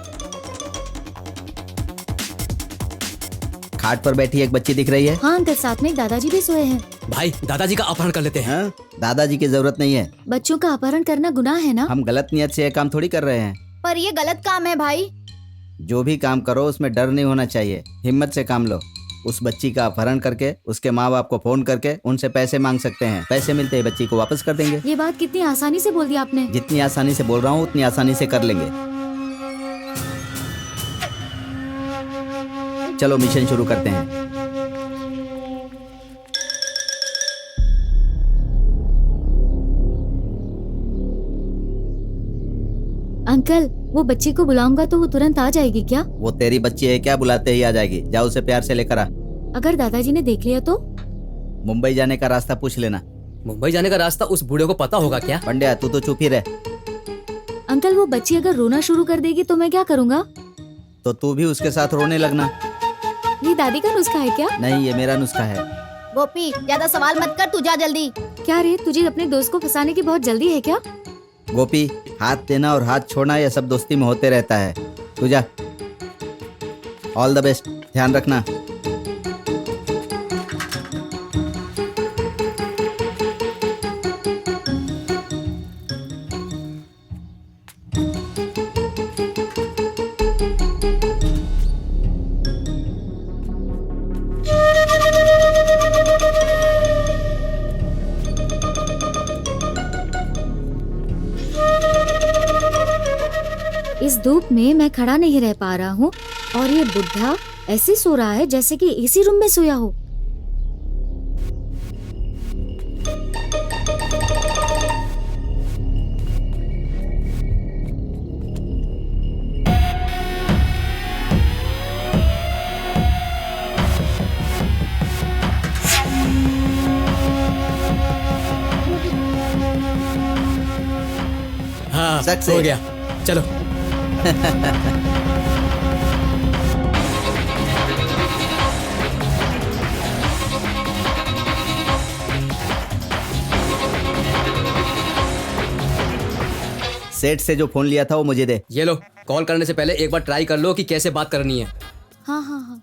खाट पर बैठी एक बच्ची दिख रही है। हाँ अंकल, साथ में एक दादाजी भी सोए हैं। भाई दादाजी का अपहरण कर लेते हैं। हाँ? दादाजी की जरूरत नहीं है। बच्चों का अपहरण करना गुनाह है ना? हम गलत नियत से यह काम थोड़ी कर रहे हैं। पर ये गलत काम है भाई। जो भी काम करो उसमें डर नहीं होना चाहिए, हिम्मत से काम लो। उस बच्ची का अपहरण करके उसके माँ बाप को फोन करके उनसे पैसे मांग सकते हैं। पैसे मिलते ही बच्ची को वापस कर देंगे। ये बात कितनी आसानी से बोल दी आपने। जितनी आसानी से बोल रहा हूँ उतनी आसानी से कर लेंगे। चलो मिशन शुरू करते हैं। अंकल, वो बच्ची को बुलाऊंगा तो वो तुरंत आ जाएगी क्या? वो तेरी बच्ची है क्या, बुलाते ही आ जाएगी। जाओ उसे प्यार से लेकर आ। अगर दादाजी ने देख लिया तो? मुंबई जाने का रास्ता पूछ लेना। मुंबई जाने का रास्ता उस बूढ़े को पता होगा क्या? पंड्या तू तो चुप ही रह। अंकल, वो बच्ची अगर रोना शुरू कर देगी तो मैं क्या करूँगा? तो तू भी उसके साथ रोने लगना। ये दादी का नुस्खा है क्या? नहीं, ये मेरा नुस्खा है। गोपी, ज्यादा सवाल मत कर, तू जा जल्दी। क्या रे, तुझे अपने दोस्त को फंसाने की बहुत जल्दी है क्या? गोपी, हाथ देना और हाथ छोड़ना यह सब दोस्ती में होते रहता है। तू जा। ऑल द बेस्ट, ध्यान रखना। इस धूप में मैं खड़ा नहीं रह पा रहा हूँ और ये बुढ़ा ऐसे सो रहा है जैसे कि एसी रूम में सोया हो। हाँ, सक्सेस। हो गया, चलो। सेठ से जो फोन लिया था वो मुझे दे। ये लो, कॉल करने से पहले एक बार ट्राई कर लो कि कैसे बात करनी है। हाँ हाँ हाँ।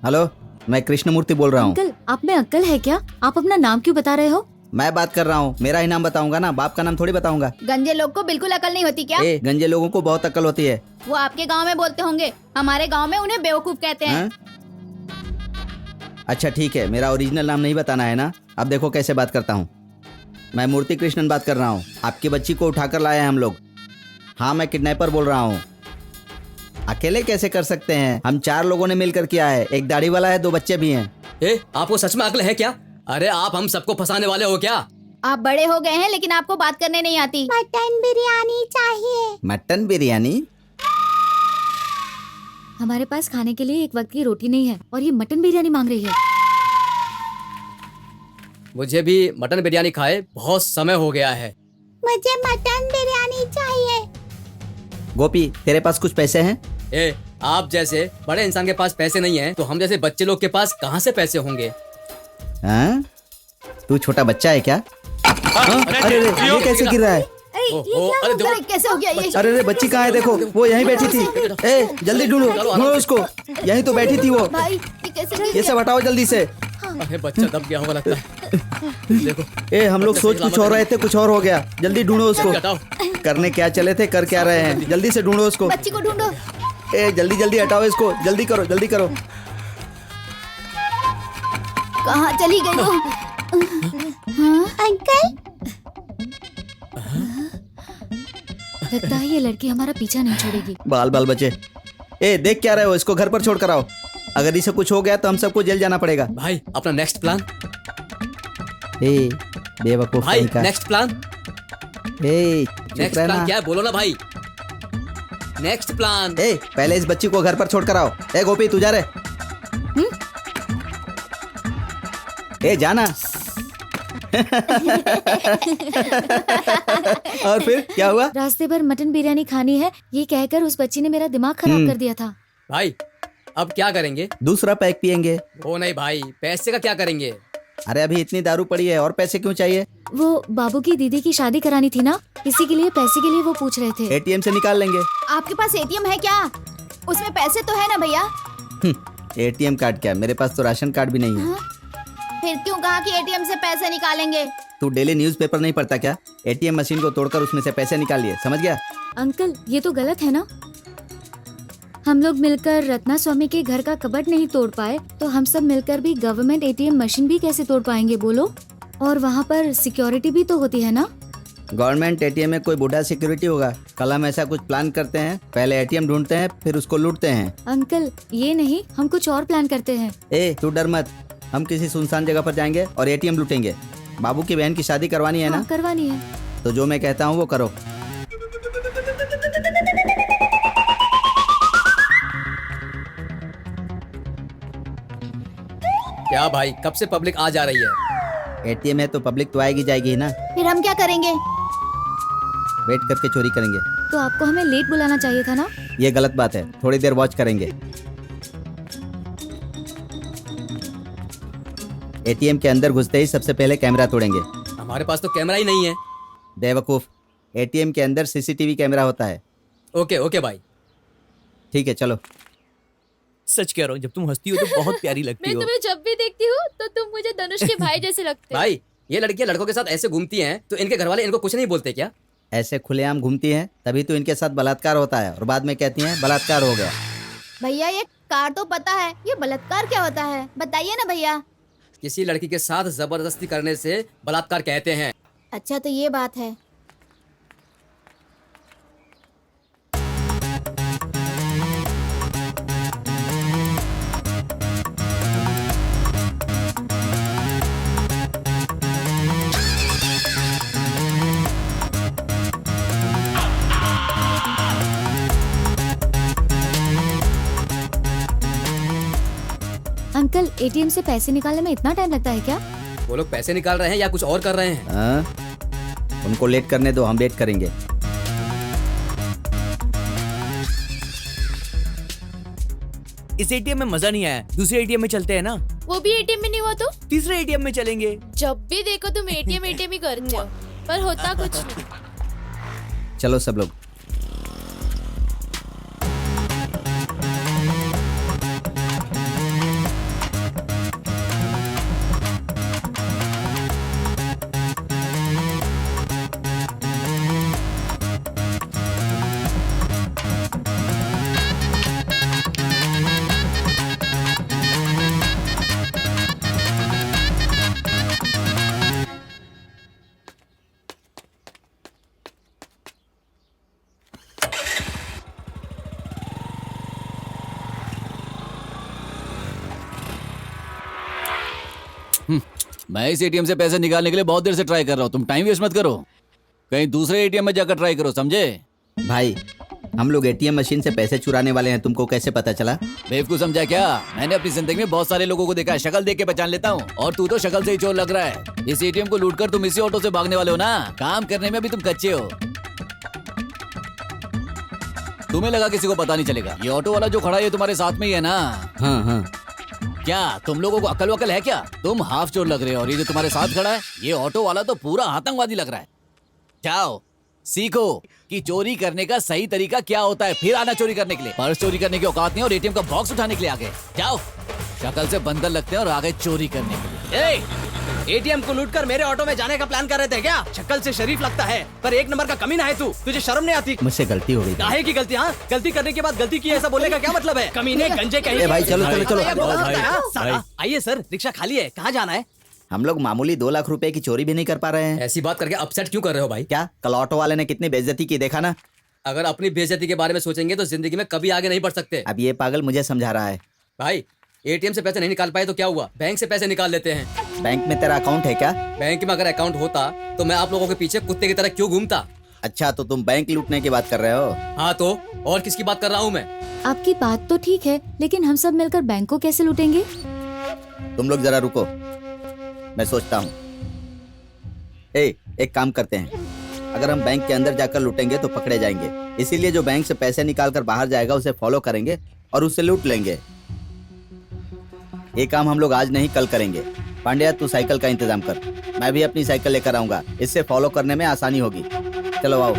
हेलो, मैं कृष्णमूर्ति बोल रहा हूँ। अंकल, आप में अक्ल है क्या? आप अपना नाम क्यों बता रहे हो? मैं बात कर रहा हूँ, मेरा ही नाम बताऊंगा ना, बाप का नाम थोड़ी बताऊंगा। गंजे लोग को बिल्कुल अकल नहीं होती क्या? ए, गंजे लोगों को बहुत अकल होती है। वो आपके गांव में बोलते होंगे, हमारे गांव में उन्हें बेवकूफ कहते हैं। हाँ? अच्छा ठीक है, मेरा ओरिजिनल नाम नहीं बताना है ना। अब देखो कैसे बात करता हूँ। मैं मूर्ति कृष्णन बात कर रहा हूँ। आपकी बच्ची को उठाकर लाए हैं हम लोग। हाँ, मैं किडनैपर बोल रहा हूँ। अकेले कैसे कर सकते हैं? हम 4 लोगों ने मिलकर किया है। एक दाढ़ी वाला है, 2 बच्चे भी हैं। ए, आपको सच में अक्ल है क्या? अरे आप हम सबको फंसाने वाले हो क्या? आप बड़े हो गए हैं लेकिन आपको बात करने नहीं आती। मटन बिरयानी चाहिए। मटन बिरयानी? हमारे पास खाने के लिए एक वक्त की रोटी नहीं है और ये मटन बिरयानी मांग रही है। मुझे भी मटन बिरयानी खाए बहुत समय हो गया है। मुझे मटन बिरयानी चाहिए। गोपी, तेरे पास कुछ पैसे हैं? ए, आप जैसे बड़े इंसान के पास पैसे नहीं हैं, तो हम जैसे बच्चे लोग के पास कहाँ से पैसे होंगे? हाँ? तू छोटा बच्चा है क्या? अरे ये कैसे गिर रहा है? अरे कैसे हो गया ये? अरे बच्ची कहाँ है? देखो, वो यहीं बैठी थी। ए, जल्दी ढूंढो, ढूंढो उसको। यहीं तो बैठी थी वो। भाई ये कैसे? ये सब हटाओ जल्दी से। अरे बच्चा दब गया होगा लगता है। देखो। ए, हम लोग सोच कुछ और रहे थे, कुछ और हो गया। जल्दी ढूंढो उसको। करने क्या चले थे, कर क्या रहे हैं? जल्दी से ढूंढो उसको। बच्ची को ढूंढो। ए, जल्दी जल्दी हटाओ इसको। जल्दी करो, जल्दी करो। कहाँ चली गई वो? अंकल, लगता है ये लड़की हमारा पीछा नहीं छोड़ेगी। बाल बाल बचे। ए, देख क्या रहे हो? इसको घर पर छोड़ कर आओ। अगर इसे कुछ हो गया तो हम सबको जेल जाना पड़ेगा। भाई अपना नेक्स्ट प्लान। ए, बेवकूफ भाई कहीं का। Next plan. ए, नेक्स्ट प्लान क्या है? बोलो ना भाई। Next plan. ए, पहले इस बच्ची को घर पर छोड़ कर आओ। ए गोपी, तू जा रे। ए, जाना। और फिर क्या हुआ? रास्ते भर मटन बिरयानी खानी है ये कहकर उस बच्ची ने मेरा दिमाग खराब कर दिया था। भाई अब क्या करेंगे? दूसरा पैक पियेंगे। ओ नहीं भाई, पैसे का क्या करेंगे? अरे अभी इतनी दारू पड़ी है, और पैसे क्यों चाहिए? वो बाबू की दीदी की शादी करानी थी ना, इसी के लिए पैसे के लिए वो पूछ रहे थे। एटीएम से निकाल लेंगे। आपके पास एटीएम है क्या? उसमें पैसे तो है ना भैया? एटीएम कार्ड क्या? मेरे पास तो राशन कार्ड भी नहीं है। फिर क्यों कहा कि एटीएम से पैसे निकालेंगे? तू डेली न्यूज़पेपर नहीं पढ़ता क्या? एटीएम मशीन को तोड़कर उसमें से पैसे निकालिए, समझ गया? अंकल, ये तो गलत है ना। हम लोग मिलकर रत्ना स्वामी के घर का कबर्ड नहीं तोड़ पाए तो हम सब मिलकर भी गवर्नमेंट एटीएम मशीन भी कैसे तोड़ पाएंगे बोलो? और वहाँ पर सिक्योरिटी भी तो होती है ना। गवर्नमेंट एटीएम में कोई बूढ़ा सिक्योरिटी होगा? कल हम ऐसा कुछ प्लान करते हैं, पहले एटीएम ढूंढते हैं फिर उसको लूटते हैं। अंकल, ये नहीं, हम कुछ और प्लान करते हैं। ए, तू डर मत। हम किसी सुनसान जगह पर जाएंगे और एटीएम लूटेंगे। बाबू की बहन की शादी करवानी है ना? करवानी है। तो जो मैं कहता हूँ वो करो। क्या भाई, कब से पब्लिक आ जा रही है? एटीएम है तो पब्लिक तो आएगी जाएगी ना। फिर हम क्या करेंगे? वेट करके चोरी करेंगे। तो आपको हमें लेट बुलाना चाहिए था ना। ये गलत बात है, थोड़ी देर वॉच करेंगे। एटीएम के अंदर घुसते ही सबसे पहले कैमरा तोड़ेंगे। हमारे पास तो कैमरा ही नहीं है। बेवकूफ, एटीएम के अंदर सीसीटीवी कैमरा होता है। ओके ओके भाई। ठीक है, चलो। सच कह रहा हूँ, जब तुम हंसती हो तो बहुत प्यारी लगती मैं हो। तुम्हें जब भी देखती हूँ तो तुम मुझे धनुष के भाई जैसे लगते हो। भाई ये लड़कियां लड़कों के साथ ऐसे घूमती हैं तो इनके घर वाले इनको कुछ नहीं बोलते क्या? ऐसे खुलेआम घूमती हैं तभी तो इनके साथ बलात्कार होता है और बाद में कहती हैं बलात्कार हो गया। भैया ये कार तो पता है, ये बलात्कार क्या होता है बताइए ना भैया। किसी लड़की के साथ जबरदस्ती करने से बलात्कार कहते हैं। अच्छा तो ये बात है। अंकल, एटीएम से पैसे निकालने में इतना टाइम लगता है क्या? वो लोग पैसे निकाल रहे हैं या कुछ और कर रहे हैं? हाँ? उनको लेट करने दो, हम वेट करेंगे। इस एटीएम में मजा नहीं आया, दूसरे एटीएम में चलते हैं ना। वो भी एटीएम में नहीं हुआ तो तीसरे एटीएम में चलेंगे। जब भी देखो तुम एटीएम एटीएम ही करते हो, पर होता कुछ नहीं। चलो सब लोग। मैं इस एटीएम से पैसे निकालने के लिए बहुत देर से ट्राई कर रहा हूँ, तुम टाइम वेस्ट मत करो, कहीं दूसरे एटीएम में जाकर ट्राई करो, समझे? भाई हम लोग एटीएम मशीन से पैसे चुराने वाले हैं, तुमको कैसे पता चला? बेवकूफ समझा क्या? मैंने अपनी जिंदगी में बहुत सारे लोगों को देखा है, शक्ल देख के पहचान लेता हूँ, और तू तो शक्ल से ही चोर लग रहा है। इस एटीएम को लूटकर तुम इसी ऑटो से भागने वाले हो ना? काम करने में भी तुम कच्चे हो। तुम्हें लगा किसी को पता नहीं चलेगा? ये ऑटो वाला जो खड़ा है ये तुम्हारे साथ में ही है ना? हाँ हाँ। क्या तुम लोगों को अकल वकल है क्या? तुम हाफ चोर लग रहे हो, और ये जो तुम्हारे साथ खड़ा है ये ऑटो वाला तो पूरा आतंकवादी लग रहा है। जाओ सीखो कि चोरी करने का सही तरीका क्या होता है, फिर आना चोरी करने के लिए। पर्स चोरी करने की औकात नहीं और एटीएम का बॉक्स उठाने के लिए आ गए। जाओ, शक्ल से बंदर लगते हैं और आ गए चोरी करने के लिए। एटीएम को लूटकर मेरे ऑटो में जाने का प्लान कर रहे थे क्या? शक्ल से शरीफ लगता है पर एक नंबर का कमीना है तू, तुझे शर्म नहीं आती? मुझसे गलती हो गई। काहे की गलती? हाँ, गलती करने के बाद गलती की ऐसा बोलने का क्या मतलब है? कमीने गंजे कहीं। ए भाई चलो चलो चलो। आइए सर, रिक्शा खाली है, कहाँ जाना है? हम लोग मामूली 2 लाख रुपए की चोरी भी नहीं कर पा रहे हैं। ऐसी बात करके अपसेट क्यों कर रहे हो भाई? क्या कल ऑटो वाले ने कितनी बेइज्जती की, देखा ना? अगर अपनी बेइज्जती के बारे में सोचेंगे तो जिंदगी में कभी आगे नहीं बढ़ सकते। अब ये पागल मुझे समझा रहा है। भाई एटीएम से पैसे नहीं निकाल पाए तो क्या हुआ? बैंक से पैसे निकाल लेते हैं। बैंक में तेरा अकाउंट है क्या? बैंक में अगर अकाउंट होता तो मैं आप लोगों के पीछे कुत्ते की तरह क्यों घूमता? अच्छा तो तुम बैंक लूटने की बात कर रहे हो? हाँ तो और किसकी बात कर रहा हूँ मैं? आपकी बात तो ठीक है, लेकिन हम सब मिलकर बैंक को कैसे लूटेंगे? तुम लोग जरा रुको, मैं सोचता हूँ। एक काम करते हैं, अगर हम बैंक के अंदर जाकर लूटेंगे तो पकड़े जाएंगे, इसीलिए जो बैंक से पैसे निकाल कर बाहर जाएगा उसे फॉलो करेंगे और उससे लूट लेंगे। ये काम हम लोग आज नहीं कल करेंगे। पांड्या तू साइकिल का इंतजाम कर, मैं भी अपनी साइकिल लेकर आऊंगा, इससे फॉलो करने में आसानी होगी। चलो आओ।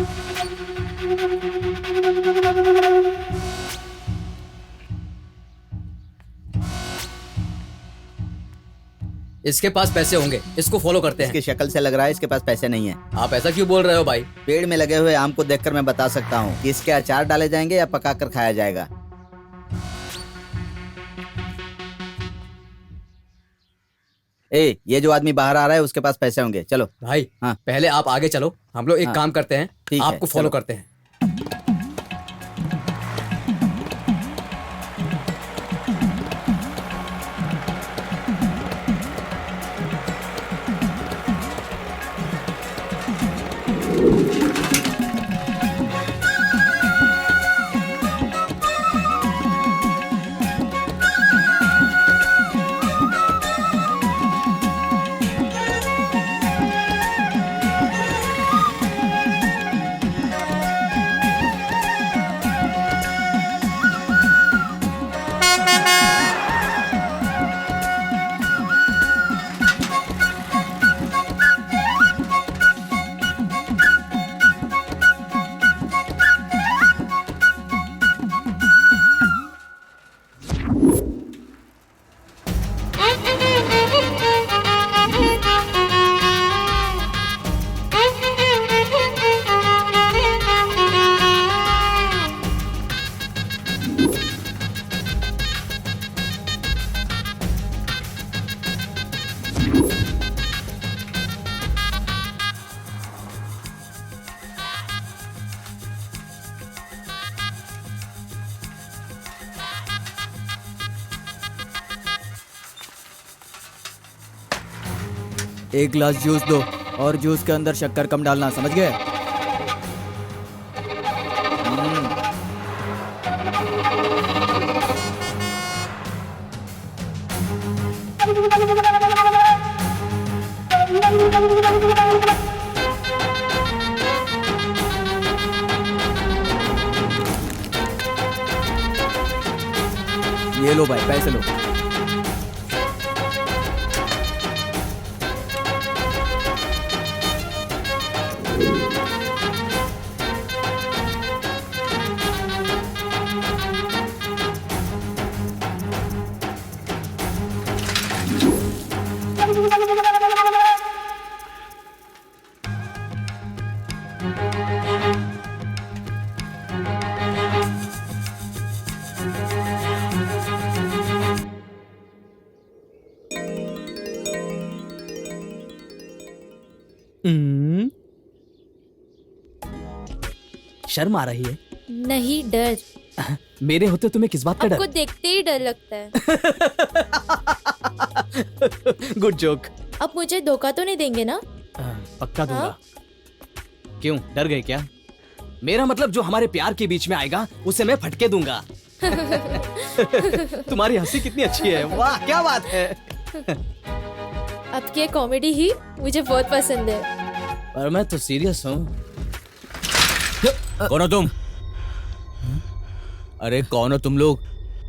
इसके पास पैसे होंगे, इसको फॉलो करते हैं। इसकी शक्ल से लग रहा है इसके पास पैसे नहीं है। आप ऐसा क्यों बोल रहे हो भाई? पेड़ में लगे हुए आम को देखकर मैं बता सकता हूँ कि इसके अचार डाले जाएंगे या पकाकर खाया जाएगा। ये जो आदमी बाहर आ रहा है उसके पास पैसे होंगे। चलो भाई। हाँ। पहले आप आगे चलो, हम लोग एक काम करते हैं, ठीक है, आपको फॉलो चलो। करते हैं। एक गिलास जूस दो, और जूस के अंदर शक्कर कम डालना, समझ गए? ये लो भाई, पैसे लो। शर्म आ रही है? नहीं, डर। मेरे होते तुम्हें किस बात का आपको डर? देखते ही डर लगता है। Good joke. अब मुझे धोखा तो नहीं देंगे ना? पक्का दूंगा। क्यों, डर गए क्या? मेरा मतलब जो हमारे प्यार के बीच में आएगा उसे मैं फटके दूंगा। तुम्हारी हंसी कितनी अच्छी है, वाह क्या बात है। आपकी कॉमेडी ही मुझे बहुत पसंद है। पर मैं तो सीरियस हूँ। कौन हो तुम? अरे कौन हो तुम लोग?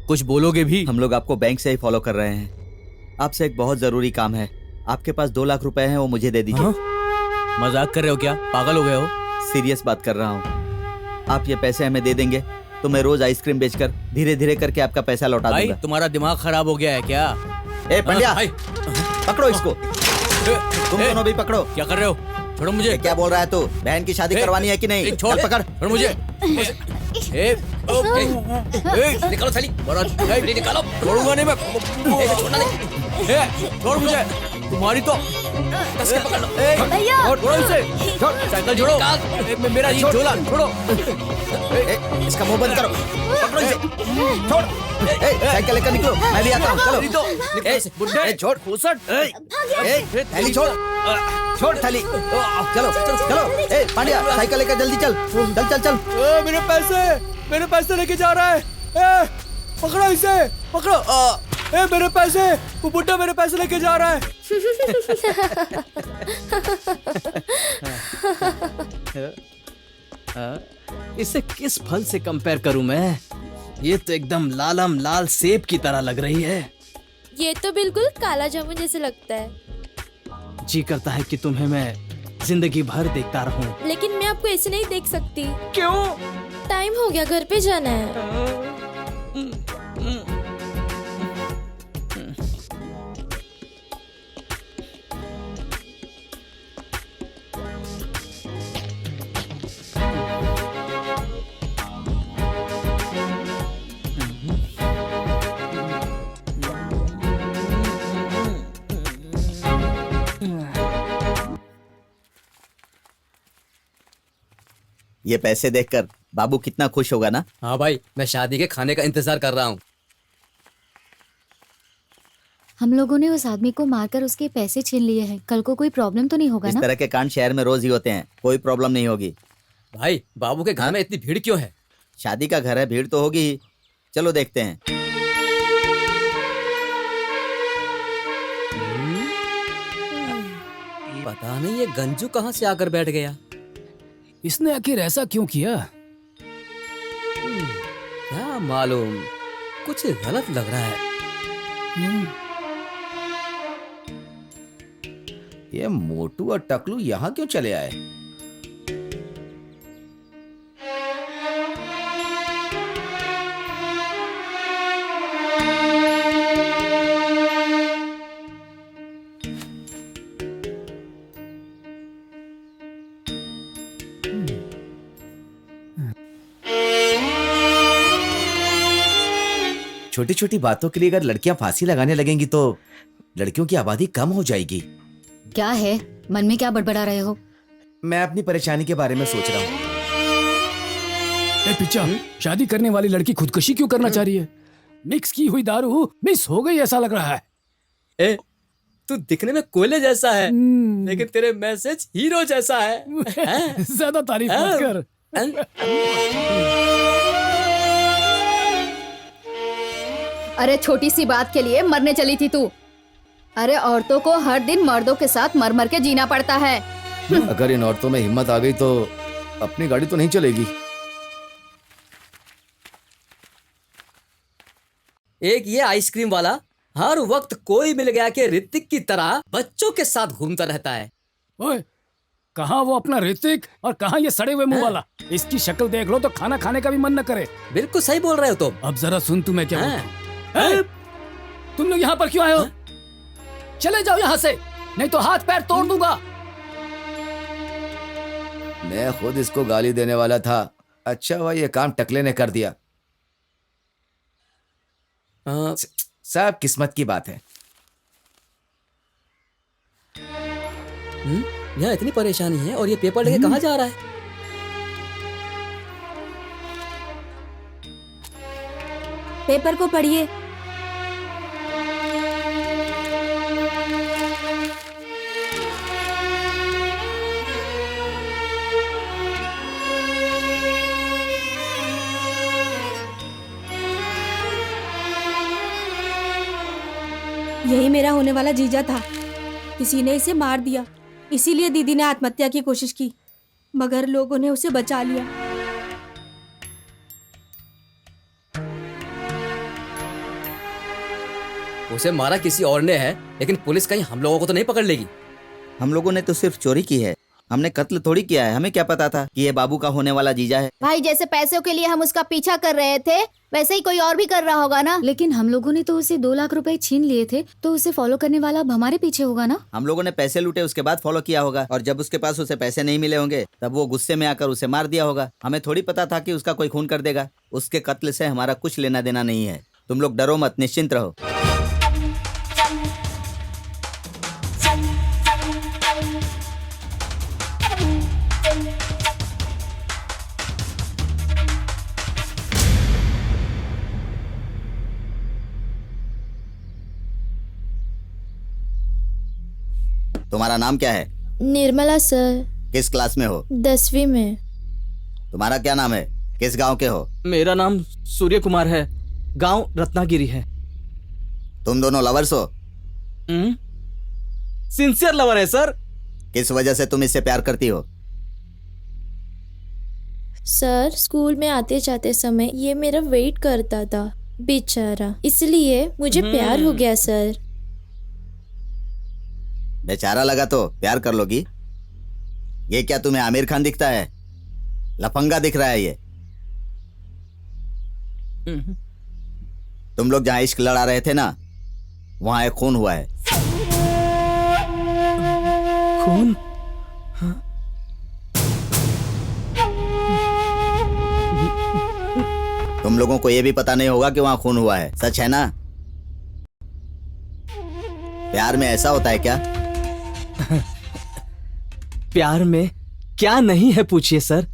कुछ बोलोगे भी? हम लोग आपको बैंक से ही फॉलो कर रहे हैं। आपसे एक बहुत जरूरी काम है। आपके पास 2 लाख रुपए हैं, वो मुझे दे दीजिए। मजाक कर रहे हो क्या? पागल हो गए हो? सीरियस बात कर रहा हूँ। आप ये पैसे हमें दे देंगे तो मैं रोज आइसक्रीम बेचकर धीरे धीरे करके आपका पैसा लौटा भाई दूंगा। तुम्हारा दिमाग खराब हो गया है क्या? ए पंड्या, पकड़ो इसको। तुम दोनों भी पकड़ो। क्या कर रहे हो? छोड़ो मुझे। क्या बोल रहा है तू? बहन की शादी करवानी है कि नहीं? छोड़, चल पकड़। छोड़ मुझे। निकालो साली, निकालो। छोड़ूंगा नहीं मैं। छोड़ना नहीं। छोड़ मुझे। तुम्हारी तो कस के पकड़ लो। छोड़ो इसे। साइकिल छोड़ो। मेरा ही झोला छोड़ो। इसका मुंह बंद करो। पकड़ो इसे। छोड़। साइकिल लेकर निकलो, मैं भी आता हूँ। चलो। बुड्ढे छोड़ फुसट। थैली छोड़। छोड़ थैली। चलो चलो। पांड्या, साइकिल लेकर जल्दी चल। चल चल चल। मेरे पैसे लेके जा रहा है। पकड़ो इसे, पकड़ो। मेरे पैसे, वो बुड्ढा मेरे पैसे लेके जा रहा है। इसे किस फल से कंपेयर करूं मैं? ये तो एकदम लालम लाल सेब की तरह लग रही है। ये तो बिल्कुल काला जामुन जैसे लगता है। जी करता है कि तुम्हें मैं जिंदगी भर देखता रहूं। लेकिन मैं आपको ऐसे नहीं देख सकती। क्यों? टाइम हो गया, घर पे जाना है। ये पैसे देखकर बाबू कितना खुश होगा ना? हाँ भाई, मैं शादी के खाने का इंतजार कर रहा हूँ। हम लोगों ने उस आदमी को मारकर उसके पैसे छीन लिए हैं। कल को कोई प्रॉब्लम तो नहीं होगा इस ना? तरह के कांड शहर में रोज ही होते हैं, कोई प्रॉब्लम नहीं होगी। भाई, बाबू के घर में इतनी भीड़ क्यों है? शादी का घर है, भीड़ तो होगी ही। चलो देखते हैं। पता नहीं ये गंजू कहाँ से आकर बैठ गया। इसने आखिर ऐसा क्यों किया? क्या मालूम, कुछ गलत लग रहा है। ये मोटू और टकलू यहाँ क्यों चले आए? छोटी छोटी बातों के लिए अगर लड़कियां फांसी लगाने लगेंगी तो लड़कियों की आबादी कम हो जाएगी। क्या है, मन में क्या बड़बड़ा रहे हो? मैं अपनी परेशानी के बारे में सोच रहा हूँ। पिच्चा, शादी करने वाली लड़की खुदकुशी क्यों करना चाह रही है? मिक्स की हुई दारू मिस हो गई ऐसा लग रहा है। तू दिखने में कोयले जैसा है, लेकिन तेरे मैसेज हीरो जैसा है। ज्यादा तारीफ मत कर। अरे छोटी सी बात के लिए मरने चली थी तू। अरे औरतों को हर दिन मर्दों के साथ मर मर के जीना पड़ता है। अगर इन औरतों में हिम्मत आ गई तो अपनी गाड़ी तो नहीं चलेगी। एक ये आइसक्रीम वाला हर वक्त कोई मिल गया कि ऋतिक की तरह बच्चों के साथ घूमता रहता है। ओए, कहाँ वो अपना ऋतिक और कहाँ ये सड़े हुए मुंह वाला? इसकी शक्ल देख लो तो खाना खाने का भी मन न करे। बिल्कुल सही बोल रहे हो तुम। अब जरा सुन, तुम्हें क्या तुम लोग यहाँ पर क्यों आए हो? चले जाओ यहाँ से, नहीं तो हाथ पैर तोड़ दूंगा। मैं खुद इसको गाली देने वाला था। अच्छा हुआ ये काम टकले ने कर दिया। सब किस्मत की बात है। यहाँ इतनी परेशानी है और ये पेपर लेके कहाँ जा रहा है? पेपर को पढ़िए। यही मेरा होने वाला जीजा था। किसी ने इसे मार दिया, इसीलिए दीदी ने आत्महत्या की कोशिश की, मगर लोगों ने उसे बचा लिया। उसे मारा किसी और ने है, लेकिन पुलिस कहीं हम लोगों को तो नहीं पकड़ लेगी। हम लोगों ने तो सिर्फ चोरी की है, हमने कत्ल थोड़ी किया है। हमें क्या पता था कि ये बाबू का होने वाला जीजा है। भाई जैसे पैसों के लिए हम उसका पीछा कर रहे थे, वैसे ही कोई और भी कर रहा होगा ना। लेकिन हम लोगों ने तो उसे 2 लाख रुपए छीन लिए थे, तो उसे फॉलो करने वाला अब हमारे पीछे होगा ना। हम लोगों ने पैसे लूटे, उसके बाद फॉलो किया होगा, और जब उसके पास उसे पैसे नहीं मिले होंगे तब वो गुस्से में आकर उसे मार दिया होगा। हमें थोड़ी पता था कि उसका कोई खून कर देगा। उसके कत्ल से हमारा कुछ लेना देना नहीं है। तुम लोग डरो मत, निश्चिंत रहो। तुम्हारा नाम क्या है? निर्मला सर। किस क्लास में हो? 10वीं में। तुम्हारा क्या नाम है? किस गांव के हो? मेरा नाम सूर्य कुमार है, गांव रत्नागिरी है। तुम दोनों लवर्स हो? सिंसियर लवर है सर। किस वजह से तुम इससे प्यार करती हो? सर स्कूल में आते जाते समय ये मेरा वेट करता था बेचारा, इसलिए मुझे प्यार हो गया सर। बेचारा लगा तो प्यार कर लोगी? ये क्या तुम्हें आमिर खान दिखता है? लफंगा दिख रहा है ये। तुम लोग जहां इश्क लड़ा रहे थे ना, वहां एक खून हुआ है। खून? तुम लोगों को ये भी पता नहीं होगा कि वहां खून हुआ है, सच है ना? प्यार में ऐसा होता है क्या? प्यार में क्या नहीं है पूछिए सर।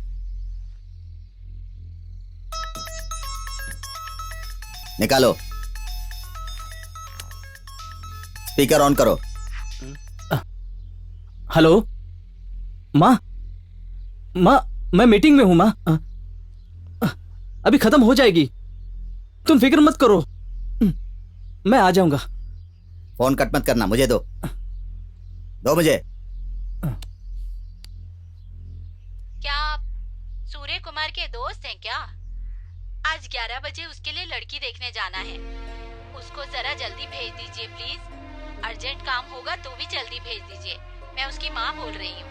निकालो, स्पीकर ऑन करो। हेलो माँ, माँ मैं मीटिंग में हूं माँ, अभी खत्म हो जाएगी, तुम फिक्र मत करो, मैं आ जाऊंगा। फोन कट मत करना, मुझे दो मुझे। क्या आप सूर्य कुमार के दोस्त हैं क्या? आज 11 बजे उसके लिए लड़की देखने जाना है। उसको जरा जल्दी भेज दीजिए प्लीज। अर्जेंट काम होगा तो भी जल्दी भेज दीजिए। मैं उसकी माँ बोल रही हूँ।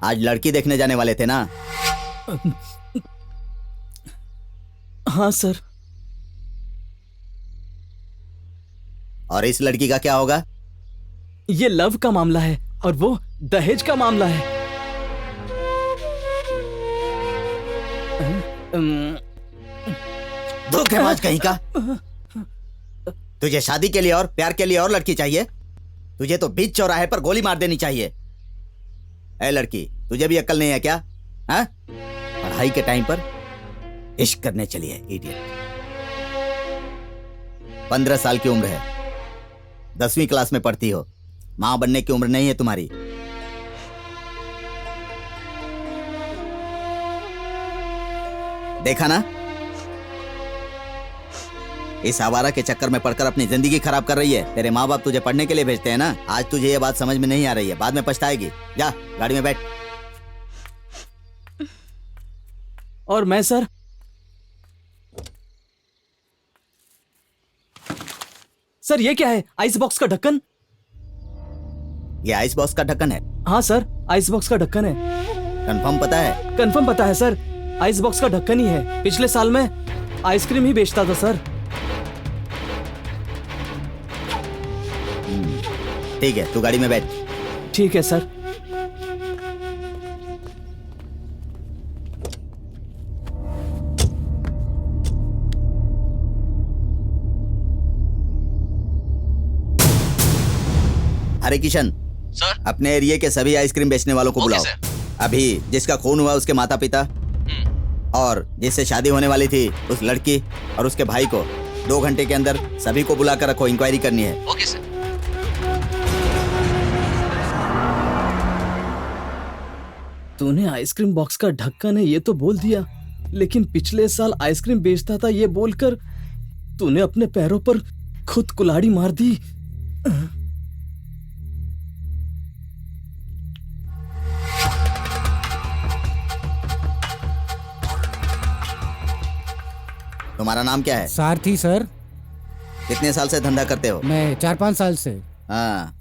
आज लड़की देखने जाने वाले थे ना? हाँ सर। और इस लड़की का क्या होगा? ये लव का मामला है और वो दहेज का मामला है। धोखेबाज कहीं का। तुझे शादी के लिए और प्यार के लिए और लड़की चाहिए? तुझे तो बीच चौराहे पर गोली मार देनी चाहिए। ए लड़की, तुझे भी अक्ल नहीं है क्या? हाँ? पढ़ाई के टाइम पर इश्क करने चली है, इडियट। 15 साल की उम्र है, 10वीं क्लास में पढ़ती हो। मां बनने की उम्र नहीं है तुम्हारी। देखा ना, इस आवारा के चक्कर में पढ़कर अपनी जिंदगी खराब कर रही है। तेरे माँ बाप तुझे पढ़ने के लिए भेजते हैं ना। आज तुझे ये बात समझ में नहीं आ रही है, बाद में पछताएगी। जा गाड़ी में बैठ। और मैं सर, सर ये क्या है? आइस बॉक्स का ढक्कन। ये आइस बॉक्स का ढक्कन है? हाँ सर, आइस बॉक्स का ढक्कन है। कंफर्म पता है? कंफर्म पता है सर, आइस बॉक्स का ढक्कन ही है। पिछले साल मैं आइसक्रीम ही बेचता था सर। ठीक है, तू गाड़ी में बैठ। ठीक है सर। हरे किशन सर, अपने एरिया के सभी आइसक्रीम बेचने वालों को बुलाओ। अभी जिसका खून हुआ उसके माता पिता और जिससे शादी होने वाली थी उस लड़की और उसके भाई को 2 घंटे के अंदर सभी को बुला कर रखो, इंक्वायरी करनी है। Okay sir. तूने आइसक्रीम बॉक्स का ढक्कन है ये तो बोल दिया, लेकिन पिछले साल आइसक्रीम बेचता था ये बोलकर तूने अपने पैरों पर खुद कुल्हाड़ी मार दी। तुम्हारा नाम क्या है? सारथी सर। कितने साल से धंधा करते हो? मैं 4-5 साल से। हाँ,